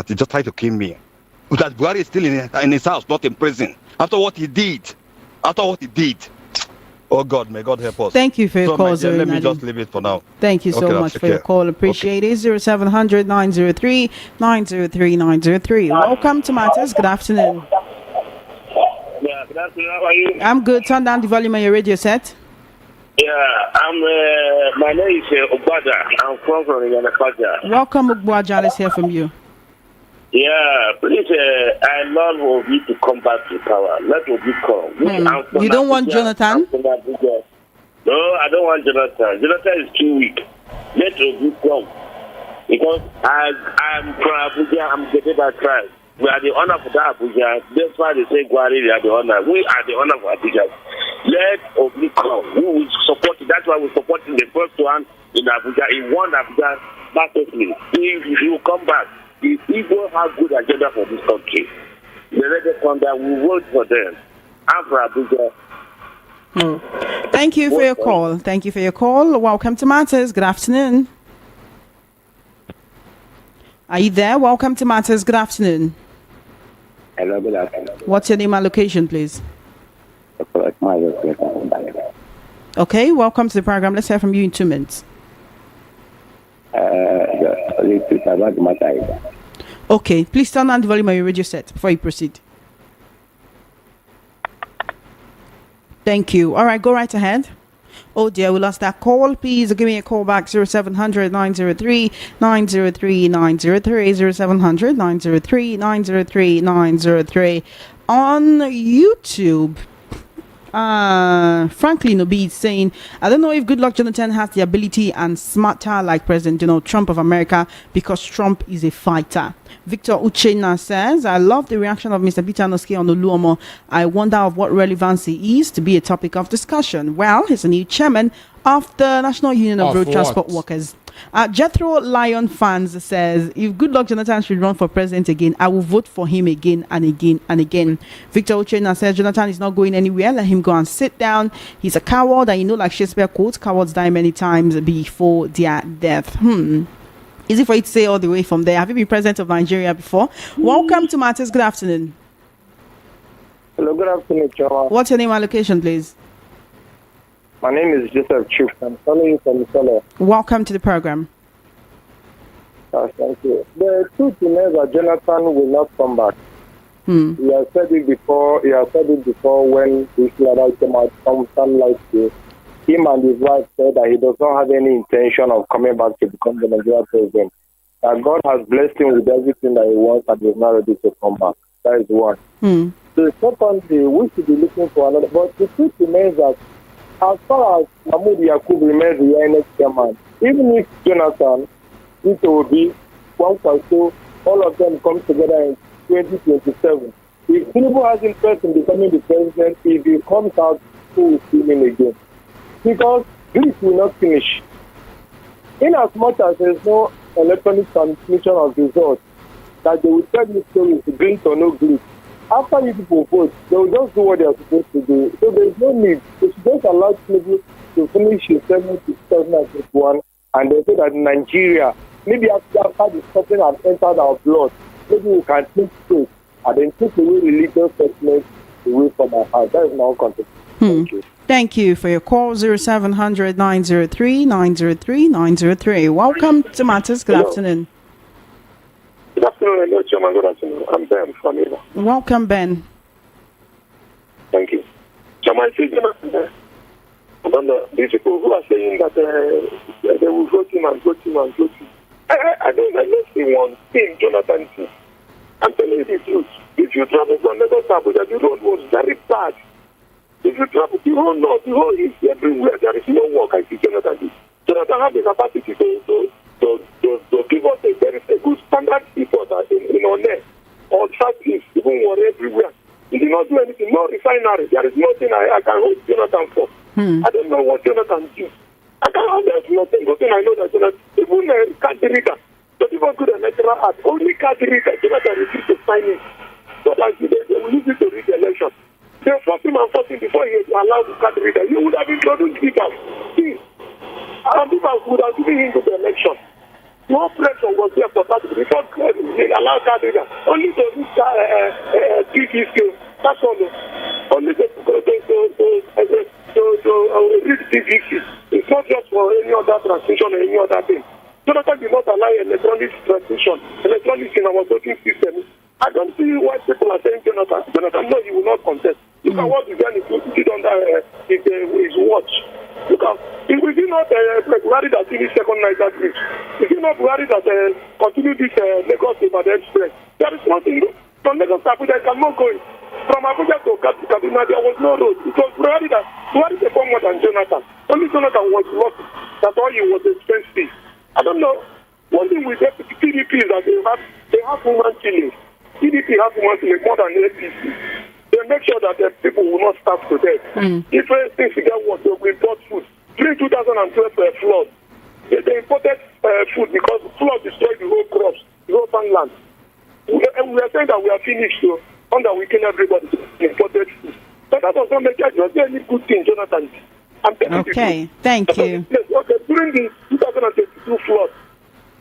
Speaker 11: he just tried to kill me. That Buhari is still in his house, not in prison. After what he did. Oh God, may God help us.
Speaker 1: Thank you for your call,
Speaker 11: Let me just leave it for now.
Speaker 1: Thank you so much for your call. Appreciate it. 0700 903 903 903. Welcome to Matters. Good afternoon.
Speaker 9: Yeah, good afternoon. How are you?
Speaker 1: I'm good. Turn down the volume on your radio set.
Speaker 9: Yeah, my name is Obada. I'm from Yanakaja.
Speaker 1: Welcome, Ugbuaja. Let's hear from you.
Speaker 9: Yeah, please, I love Obi to come back to power. Let Obi come.
Speaker 1: You don't want Jonathan?
Speaker 9: No, I don't want Jonathan. Jonathan is too weak. Let Obi come. Because I'm from Abuja, I'm Gedeba tribe. We are the honor for that Abuja. That's why they say Gwari, we are the honor. We are the honor for Abuja. Let Obi come. We will support it. That's why we supported the first one in Abuja. He won Abuja massively. If he will come back, the people have good agenda for this country. They let them come down. We vote for them. I'm for Abuja.
Speaker 1: Thank you for your call. Thank you for your call. Welcome to Matters. Good afternoon. Are you there? Welcome to Matters. Good afternoon.
Speaker 12: Hello, good afternoon.
Speaker 1: What's your name and location, please? Okay, welcome to the program. Let's hear from you in 2 minutes. Okay, please turn on the volume of your radio set before you proceed. Thank you. All right, go right ahead. Oh dear, we lost that call. Please give me a call back. 0700 903 903 903 0700 903 903 903 on YouTube. Frankly, Nobi is saying, I don't know if Goodluck Jonathan has the ability and smarter like President Donald Trump of America because Trump is a fighter. Victor Uchenna says, I love the reaction of Mr. Peter Noske on Oluomo. I wonder of what relevance he is to be a topic of discussion. Well, he's a new chairman of the National Union of Road Transport Workers. Jethro Lion Fans says, if Goodluck Jonathan should run for president again, I will vote for him again and again and again. Victor Uchenna says, Jonathan is not going anywhere. Let him go and sit down. He's a coward, and like Shakespeare quotes, cowards die many times before their death. Easy for you to say all the way from there. Have you been president of Nigeria before? Welcome to Matters. Good afternoon.
Speaker 12: Hello, good afternoon, Choma.
Speaker 1: What's your name and location, please?
Speaker 12: My name is Joseph Chief. I'm calling you from Solo.
Speaker 1: Welcome to the program.
Speaker 12: Thank you. The truth remains that Jonathan will not come back. He has said it before. When this letter came out, some like him and his wife said that he does not have any intention of coming back to become the Nigerian president. That God has blessed him with everything that he wants and he's not ready to come back. That is one. So secondly, we should be looking for another. But the truth remains that as far as Mahmoud Yakub remains the INEC chairman, even if Jonathan, Peter Obi, Kwankwaso, all of them come together in 2027, if Tinubu has interest in becoming the president, if he comes out, who will see him again? Because this will not finish. In as much as there is no electronic transmission of results, that they will tell you stories, glitch or no glitch. After you people vote, they will just do what they are supposed to do. So there is no need. They should just allow Tinubu to finish his term in 2021, and they say that Nigeria, maybe after the something has entered our blood, maybe we can think straight and then take away religious sentiments away from our heart. That is my own context. Thank you.
Speaker 1: Thank you for your call. 0700 903 903 903. Welcome to Matters. Good afternoon.
Speaker 13: Good afternoon. Hello, Chairman. Good afternoon. I'm Ben from Eva.
Speaker 1: Welcome, Ben.
Speaker 13: Thank you. Chairman, I don't know, these people who are saying that they will vote him and vote him and vote him. I don't see one thing, Jonathan. I'm telling you the truth. If you travel from Lagos to Abuja, the road was very bad. If you travel the whole north, the whole east, everywhere, there is no work. I see Jonathan. Jonathan has the capacity to give us a very good standard report in our net. All traffic, even war everywhere. He did not do anything. No refinery. There is nothing I can hold Jonathan for. I don't know what Jonathan did. I can't hold there's nothing. But I know that Jonathan, even card reader, not even good electoral act. Only card reader, Jonathan refused to sign it. So that they will use it to read the election. They forced him and forced him before he allowed the card reader. He would have introduced people. See, and people would have given him to the election. No pressure was there for that because they allowed card reader only to read TV skills. That's all. Only to read TV skills. It's not just for any other transmission or any other thing. Jonathan did not allow electronic transmission, electronics in our voting system. I don't see why people are saying Jonathan, no, he will not contest. Look at what he's done, he put it under his watch. Look at, if we did not worry that finish second night that bridge, if we did not worry that continue this Lagos Ibadan Express, there is nothing. From Lagos to Abuja, I cannot go. From Abuja to Kaduna, there was no road. It was Buhari that Buhari performed more than Jonathan. Only Jonathan was lucky. That's why he was expensive. I don't know. One thing with PDP is that they have human feelings. PDP has human feelings more than APC. They make sure that people will not starve to death. If things get worse, they will import food. During 2012 flood, they imported food because flood destroyed the whole crops, the whole farmland. We are saying that we are finished, so under we kill everybody, imported food. But that does not make any good thing, Jonathan.
Speaker 1: Okay, thank you.
Speaker 13: Okay, during the 2022 flood,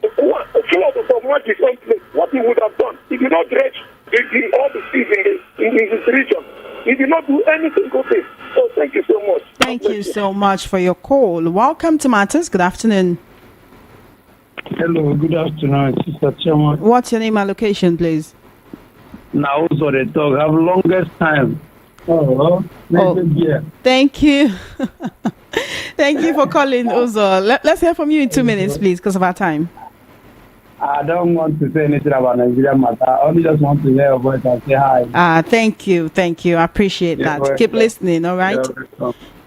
Speaker 13: from what is on place, what he would have done, he did not dredge all the seas in his region. He did not do anything good thing. So thank you so much.
Speaker 1: Thank you so much for your call. Welcome to Matters. Good afternoon.
Speaker 14: Hello, good afternoon, Sister Chairman.
Speaker 1: What's your name and location, please?
Speaker 14: Now, also the talk. I have longest time.
Speaker 1: Thank you. Thank you for calling, Uzo. Let's hear from you in 2 minutes, please, because of our time.
Speaker 14: I don't want to say anything about Nigeria matter. I only just want to hear your voice and say hi.
Speaker 1: Thank you. I appreciate that. Keep listening, all right?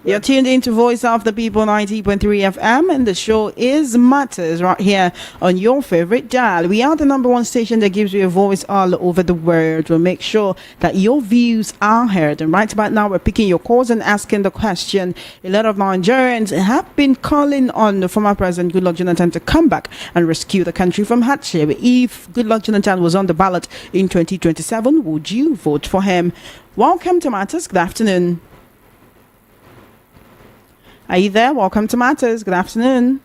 Speaker 1: You're tuned into Voice of the People 90.3 FM, and the show is Matters right here on your favorite dial. We are the number one station that gives you a voice all over the world. We'll make sure that your views are heard. And right about now, we're picking your calls and asking the question. A lot of Nigerians have been calling on the former President Goodluck Jonathan to come back and rescue the country from hardship. If Goodluck Jonathan was on the ballot in 2027, would you vote for him? Welcome to Matters. Good afternoon. Are you there? Welcome to Matters. Good afternoon.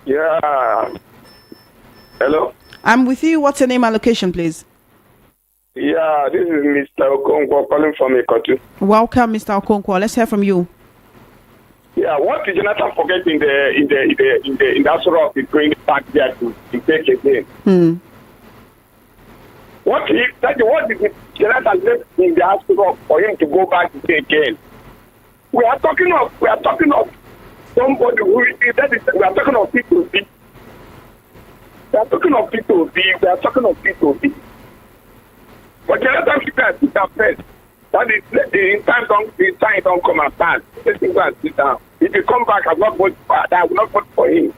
Speaker 12: Yeah. Hello?
Speaker 1: I'm with you. What's your name and location, please?
Speaker 12: Yeah, this is Mr. Okonkwo calling from Ikotu.
Speaker 1: Welcome, Mr. Okonkwo. Let's hear from you.
Speaker 12: Yeah, what did Jonathan forget in that sort of going back there to take again? What did Jonathan left in the hospital for him to go back to again? We are talking of somebody who is we are talking of people. We are talking of people.
Speaker 13: But Jonathan should have sit down first. That is, the time don't come and pass. Let him go and sit down. If he come back, I will not vote for I will not vote for him.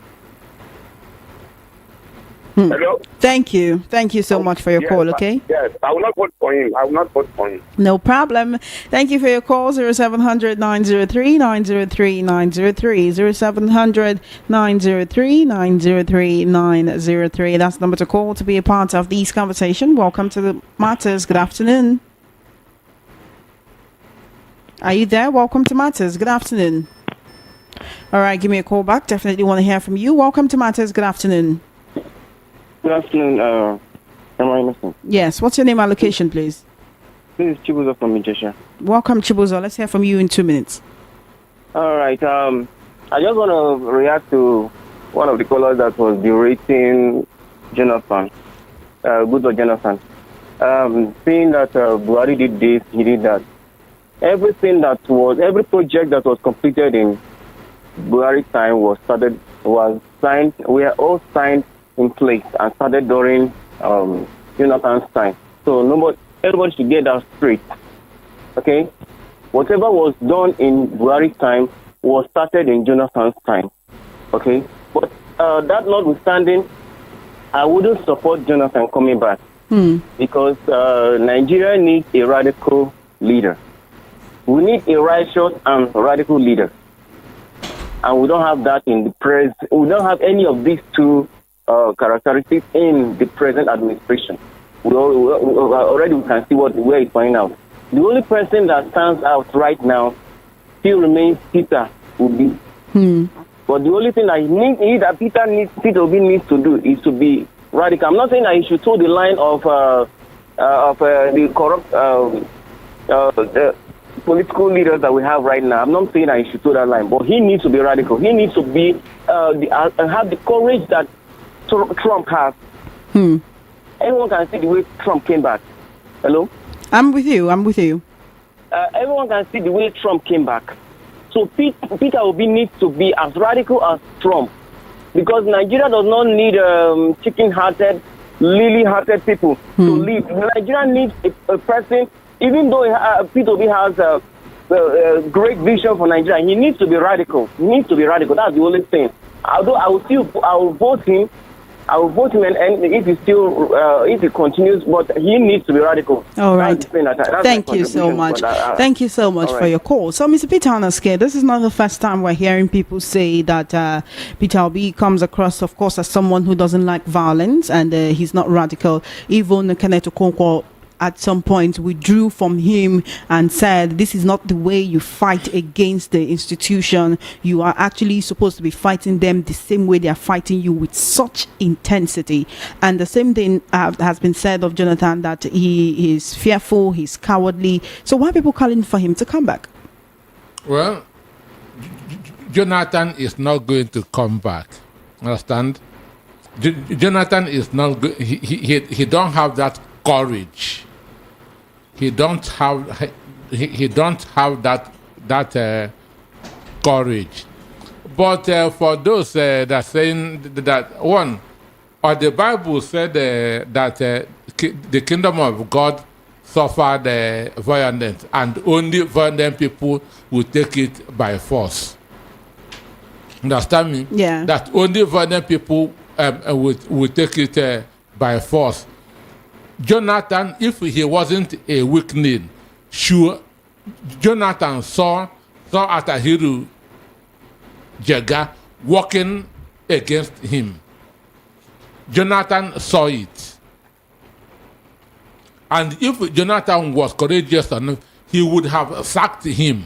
Speaker 13: Hello?
Speaker 1: Thank you. Thank you so much for your call, okay?
Speaker 13: Yes, I will not vote for him. I will not vote for him.
Speaker 1: No problem. Thank you for your call. 0700 903 903 903. 0700 903 903 903. That's the number to call to be a part of this conversation. Welcome to the Matters. Good afternoon. Are you there? Welcome to Matters. Good afternoon. All right, give me a call back. Definitely want to hear from you. Welcome to Matters. Good afternoon.
Speaker 15: Good afternoon. Am I listening?
Speaker 1: Yes. What's your name and location, please?
Speaker 15: This is Chibuzo from Ijesha.
Speaker 1: Welcome, Chibuzo. Let's hear from you in 2 minutes.
Speaker 15: All right. I just want to react to one of the callers that was berating Jonathan. Goodluck Jonathan. Saying that Buhari did this, he did that. Every project that was completed in Buhari time was signed. We are all signed in place and started during Jonathan's time. So everybody should get that straight. Okay? Whatever was done in Buhari's time was started in Jonathan's time. Okay? But that notwithstanding, I wouldn't support Jonathan coming back because Nigeria needs a radical leader. We need a righteous and radical leader. And we don't have that in the press. We don't have any of these two characteristics in the present administration. We already can see where it's going out. The only person that stands out right now still remains Peter Obi. But the only thing that Peter Obi needs to do is to be radical. I'm not saying that he should toe the line of the corrupt political leaders that we have right now. I'm not saying that he should toe that line, but he needs to be radical. He needs to be have the courage that Trump has. Everyone can see the way Trump came back. Hello?
Speaker 1: I'm with you.
Speaker 15: Everyone can see the way Trump came back. So Peter Obi needs to be as radical as Trump, because Nigeria does not need chicken-hearted, lily-hearted people to lead. Nigeria needs a person, even though Peter Obi has a great vision for Nigeria, he needs to be radical. That's the only thing. Although I will vote him, and if he continues, but he needs to be radical.
Speaker 1: All right. Thank you so much. Thank you so much for your call. So, Mr. Peter Anaske, this is not the first time we're hearing people say that Peter Obi comes across, of course, as someone who doesn't like violence, and he's not radical. Even Kenneth Okonkwo at some point withdrew from him and said, this is not the way you fight against the institution. You are actually supposed to be fighting them the same way they are fighting you, with such intensity. And the same thing has been said of Jonathan, that he is fearful, he's cowardly. So why are people calling for him to come back?
Speaker 2: Well, Jonathan is not going to come back. Understand? Jonathan is not good. He don't have that courage. He don't have that courage. But for those that saying that one, or the Bible said that the kingdom of God suffered violence, and only violent people will take it by force. Understand me?
Speaker 1: Yeah.
Speaker 2: That only violent people will take it by force. Jonathan, if he wasn't a weakling, sure, Jonathan saw Atahiru Jega walking against him. Jonathan saw it. And if Jonathan was courageous enough, he would have sacked him.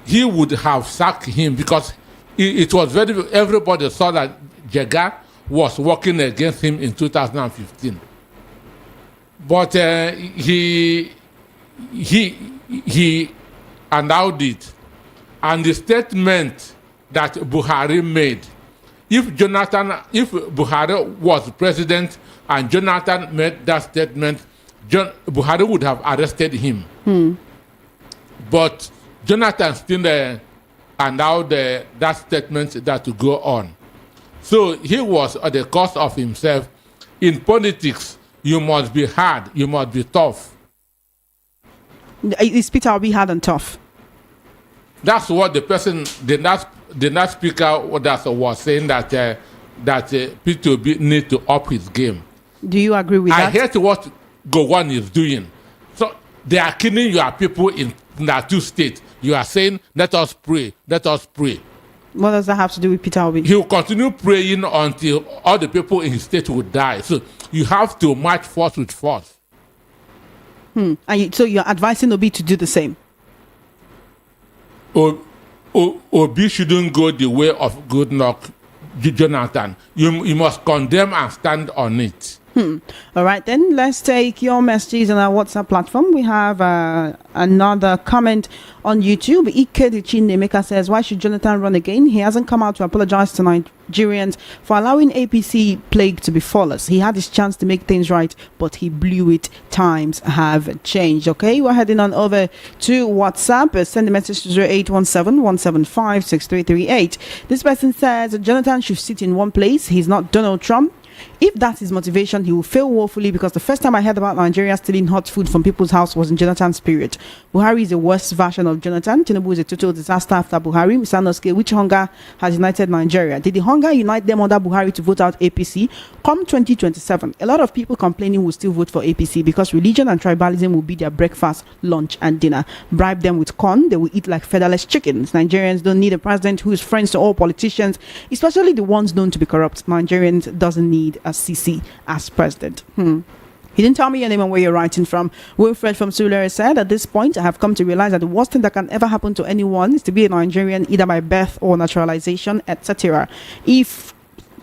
Speaker 2: He would have sacked him, because it was everybody saw that Jega was working against him in 2015. But he allowed it. And the statement that Buhari made, if Buhari was president and Jonathan made that statement, Buhari would have arrested him. But Jonathan still allowed that statement to go on. So he was at the cost of himself. In politics, You must be hard. You must be tough.
Speaker 1: Is Peter Obi hard and tough?
Speaker 2: That's what the person, the last speaker, was saying that Peter Obi need to up his game.
Speaker 1: Do you agree with that?
Speaker 2: I hate what Gowon is doing. So they are killing your people in that two states. You are saying, let us pray, let us pray.
Speaker 1: What does that have to do with Peter Obi?
Speaker 2: He will continue praying until all the people in his state will die. So you have to match force with force.
Speaker 1: And so you're advising Obi to do the same?
Speaker 2: Obi shouldn't go the way of Goodluck Jonathan. You must condemn and stand on it.
Speaker 1: All right, then let's take your messages on our WhatsApp platform. We have another comment on YouTube. Ike Chinemeka says, why should Jonathan run again? He hasn't come out to apologize to Nigerians for allowing APC plague to befall us. He had his chance to make things right, but he blew it. Times have changed. Okay, we're heading on over to WhatsApp. Send a message to 0817-175-6338. This person says, Jonathan should sit in one place. He's not Donald Trump. If that's his motivation, he will fail woefully, because the first time I heard about Nigeria stealing hot food from people's house was in Jonathan's period. Buhari is the worst version of Jonathan. Tinubu is a total disaster after Buhari. Mr. Noske, which hunger has united Nigeria? Did the hunger unite them under Buhari to vote out APC? Come 2027, a lot of people complaining will still vote for APC because religion and tribalism will be their breakfast, lunch and dinner. Bribe them with corn, they will eat like featherless chickens. Nigerians don't need a president who is friends to all politicians, especially the ones known to be corrupt. Nigerians doesn't need a CC as president. You didn't tell me your name and where you're writing from. Wilfred from Sulere said, at this point, I have come to realize that the worst thing that can ever happen to anyone is to be a Nigerian, either by birth or naturalization, etc. If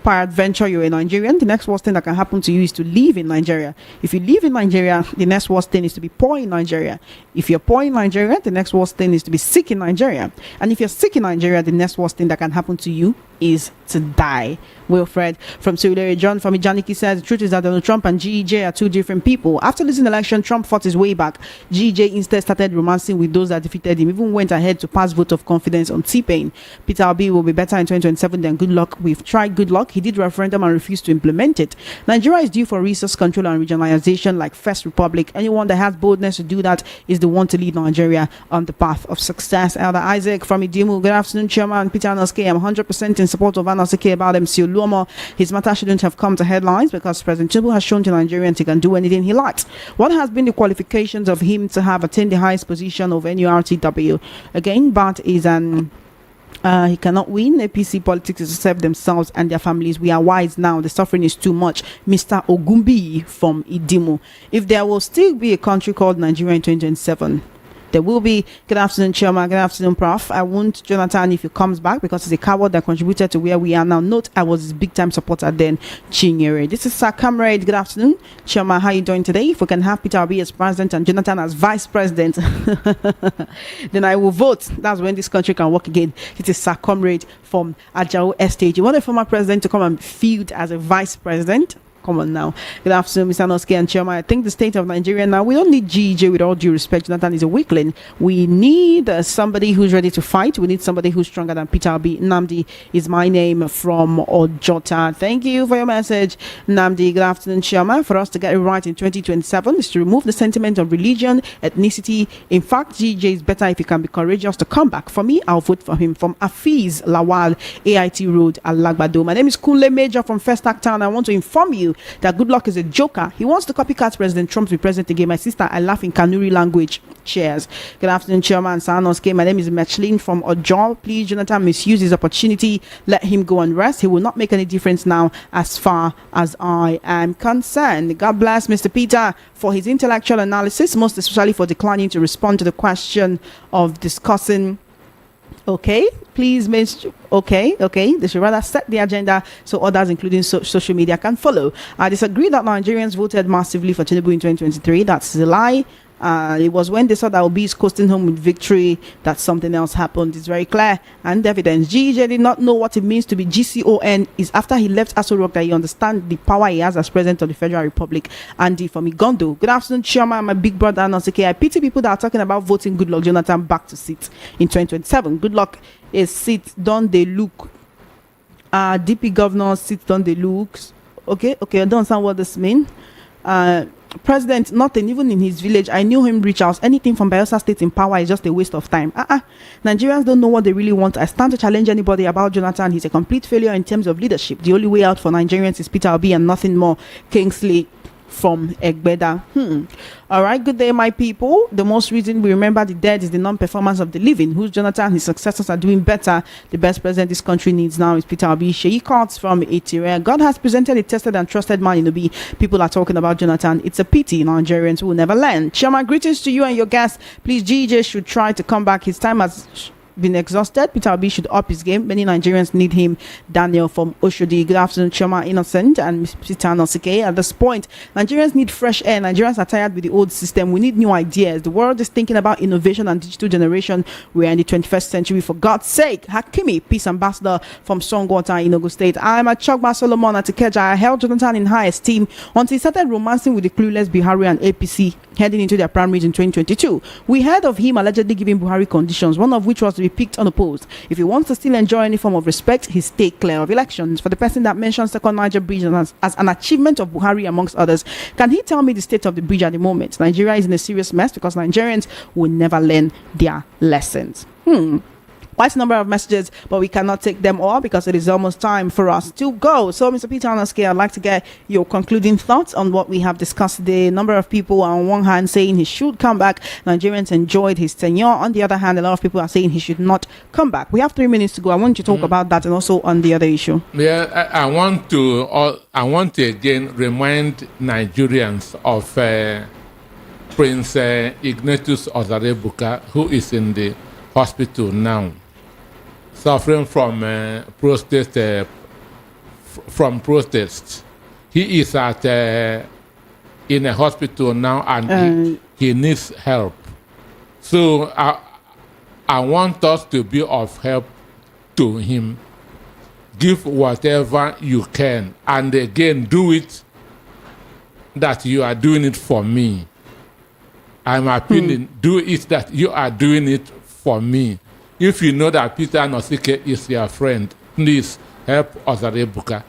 Speaker 1: peradventure you're a Nigerian, the next worst thing that can happen to you is to live in Nigeria. If you live in Nigeria, the next worst thing is to be poor in Nigeria. If you're poor in Nigeria, the next worst thing is to be sick in Nigeria. And if you're sick in Nigeria, the next worst thing that can happen to you is to die. Wilfred from Sulere. John from Ijaniki says, the truth is that Donald Trump and GEJ are two different people. After losing the election, Trump fought his way back. GEJ instead started romancing with those that defeated him, even went ahead to pass vote of confidence on T-Pain. Peter Obi will be better in 2027 than Goodluck. We've tried Goodluck. He did referendum and refused to implement it. Nigeria is due for resource control and regionalization like First Republic. Anyone that has boldness to do that is the one to lead Nigeria on the path of success. Elder Isaac from Idimu. Good afternoon, Chairman Peter Noske. I'm 100% in support of Anosike about MC Oluomo. His matter shouldn't have come to headlines because President Tinubu has shown to Nigerians he can do anything he likes. What has been the qualifications of him to have attained the highest position of NURTW? Again, but is an he cannot win. APC politics is to serve themselves and their families. We are wise now. The suffering is too much. Mr. Ogumbi from Idimu. If there will still be a country called Nigeria in 2027, there will be. Good afternoon, Chairman. Good afternoon, Prof. I want Jonathan if he comes back because he's a coward that contributed to where we are now. Note, I was his big time supporter then, Chinyere. This is Sir Comrade. Good afternoon, Chairman. How are you doing today? If we can have Peter Obi as president and Jonathan as vice president, then I will vote. That's when this country can work again. It is Sir Comrade from Ajao Estate. You want a former president to come and field as a vice president? Come on now. Good afternoon, Mr. Noske and Chairman. I think the state of Nigeria now, we don't need GEJ with all due respect. Jonathan is a weakling. We need somebody who's ready to fight. We need somebody who's stronger than Peter Obi. Namdi is my name from Ojota. Thank you for your message, Namdi. Good afternoon, Chairman. For us to get it right in 2027 is to remove the sentiment of religion, ethnicity. In fact, GEJ is better if he can be courageous to come back. For me, I'll vote for him. From Afiz Lawal, AIT Road, Alagbado. My name is Kunle Major from First Act Town. I want to inform you that Goodluck is a joker. He wants to copycat President Trump to be president again. My sister, I laugh in Kanuri language. Cheers. Good afternoon, Chairman Sanoske. My name is Mechlin from Ojo. Please, Jonathan, misuse his opportunity. Let him go and rest. He will not make any difference now as far as I am concerned. God bless Mr. Peter for his intellectual analysis, most especially for declining to respond to the question of discussing. Okay, please, Miss. Okay. They should rather set the agenda so others, including social media, can follow. I disagree that Nigerians voted massively for Tinubu in 2023. That's a lie. It was when they saw that Obi is coasting home with victory that something else happened. It's very clear and evident. GJ did not know what it means to be GCON. Is after he left Aso Rock that he understands the power he has as president of the Federal Republic. Andy from Igondo. Good afternoon, Chairman. My big brother Anosike. I pity people that are talking about voting Goodluck Jonathan back to seat in 2027. Goodluck is seat done they look. DP governor seat done they looks. Okay. I don't understand what this means. President, nothing, even in his village. I knew him reach out. Anything from Bayelsa State in power is just a waste of time. Nigerians don't know what they really want. I stand to challenge anybody about Jonathan. He's a complete failure in terms of leadership. The only way out for Nigerians is Peter Obi and nothing more. Kingsley from Egbeda. All right, good day, my people. The most reason we remember the dead is the non-performance of the living, whose Jonathan and his successors are doing better. The best president this country needs now is Peter Obi. Sheyi Courts from Itire. God has presented a tested and trusted man in Obi. People are talking about Jonathan. It's a pity Nigerians will never learn. Chairman, greetings to you and your guests. Please, GJ should try to come back. His time has been exhausted. Peter Obi should up his game. Many Nigerians need him. Daniel from Oshodi. Good afternoon, Choma Innocent and Peter Nosike. At this point, Nigerians need fresh air. Nigerians are tired with the old system. We need new ideas. The world is thinking about innovation and digital generation. We are in the 21st century, for God's sake. Hakimi, peace ambassador from Songwater in Ogun State. I'm at Chogba Solomon at Ikeja. I held Jonathan in high esteem until he started romancing with the clueless Bihari and APC heading into their primaries in 2022. We heard of him allegedly giving Buhari conditions, one of which was to be picked unopposed. If he wants to still enjoy any form of respect, he stay clear of elections. For the person that mentioned second Niger bridge as an achievement of Buhari amongst others, can he tell me the state of the bridge at the moment? Nigeria is in a serious mess because Nigerians will never learn their lessons. Quite a number of messages, but we cannot take them all because it is almost time for us to go. So, Mr. Peter Anaske, I'd like to get your concluding thoughts on what we have discussed today. A number of people are on one hand saying he should come back. Nigerians enjoyed his tenure. On the other hand, a lot of people are saying he should not come back. We have 3 minutes to go. I want you to talk about that and also on the other issue.
Speaker 2: Yeah, I want to again remind Nigerians of Prince Ignatius Ozarebuka, who is in the hospital now, suffering from prostate. He is in a hospital now, and he needs help. So I want us to be of help to him. Give whatever you can, and again, do it that you are doing it for me. I'm appealing. Do it that you are doing it for me. If you know that Peter Nosike is your friend, please help Ozarebuka.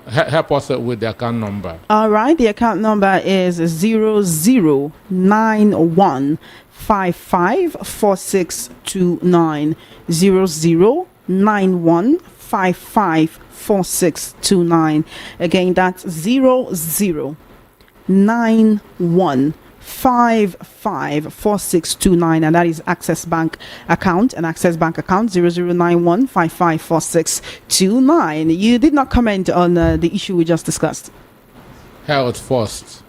Speaker 2: Help us with the account number.
Speaker 1: All right, the account number is 0091554629. 0091554629. Again, that's 0091554629, and that is Access Bank account, and Access Bank account 0091554629. You did not comment on the issue we just discussed.
Speaker 2: Health first.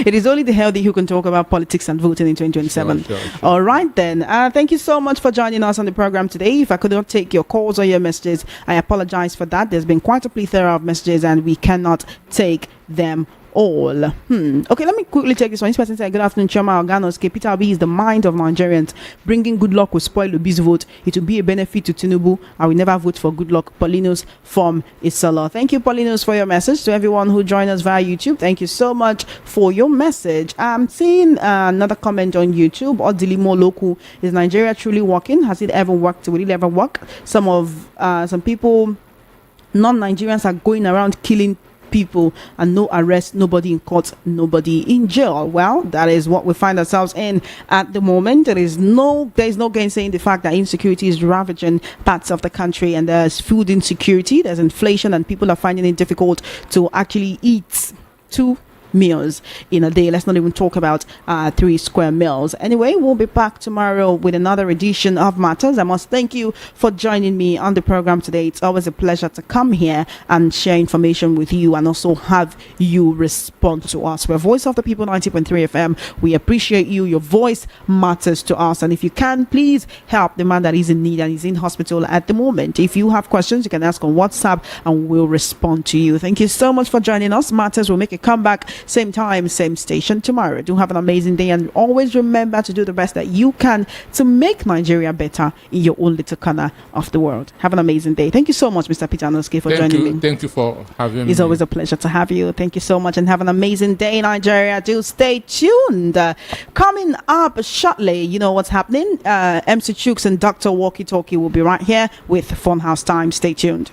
Speaker 1: It is only the healthy who can talk about politics and voting in 2027. Sure. All right then. Thank you so much for joining us on the program today. If I could not take your calls or your messages, I apologize for that. There's been quite a plethora of messages and we cannot take them all. Okay, let me quickly take this one. This person said, good afternoon, Choma Organos. Peter Obi is the mind of Nigerians. Bringing good luck will spoil Obi's vote. It will be a benefit to Tinubu. I will never vote for good luck. Paulinus from Isala. Thank you, Paulinus, for your message. To everyone who joined us via YouTube, thank you so much for your message. I'm seeing another comment on YouTube. Odilimo Loku, is Nigeria truly working? Has it ever worked? Will it ever work? Some people, non-Nigerians, are going around killing people and no arrest, nobody in court, nobody in jail. Well, that is what we find ourselves in at the moment. There is no gainsaying the fact that insecurity is ravaging parts of the country, and there's food insecurity, there's inflation, and people are finding it difficult to actually eat 2 meals in a day. Let's not even talk about 3 square meals. Anyway, we'll be back tomorrow with another edition of Matters. I must thank you for joining me on the program today. It's always a pleasure to come here and share information with you and also have you respond to us. We're Voice of the People 90.3 FM. We appreciate you. Your voice matters to us, and if you can, please help the man that is in need and is in hospital at the moment. If you have questions, you can ask on WhatsApp and we'll respond to you. Thank you so much for joining us. Matters will make a comeback, same time, same station tomorrow. Do have an amazing day, and always remember to do the best that you can to make Nigeria better in your own little corner of the world. Have an amazing day. Thank you so much, Mr. Peter Anaske, for joining me.
Speaker 2: Thank you for having me.
Speaker 1: It's always a pleasure to have you. Thank you so much, and have an amazing day, Nigeria. Do stay tuned. Coming up shortly, you know what's happening. MC Chooks and Dr. Walkie Talkie will be right here with Funhouse Time. Stay tuned.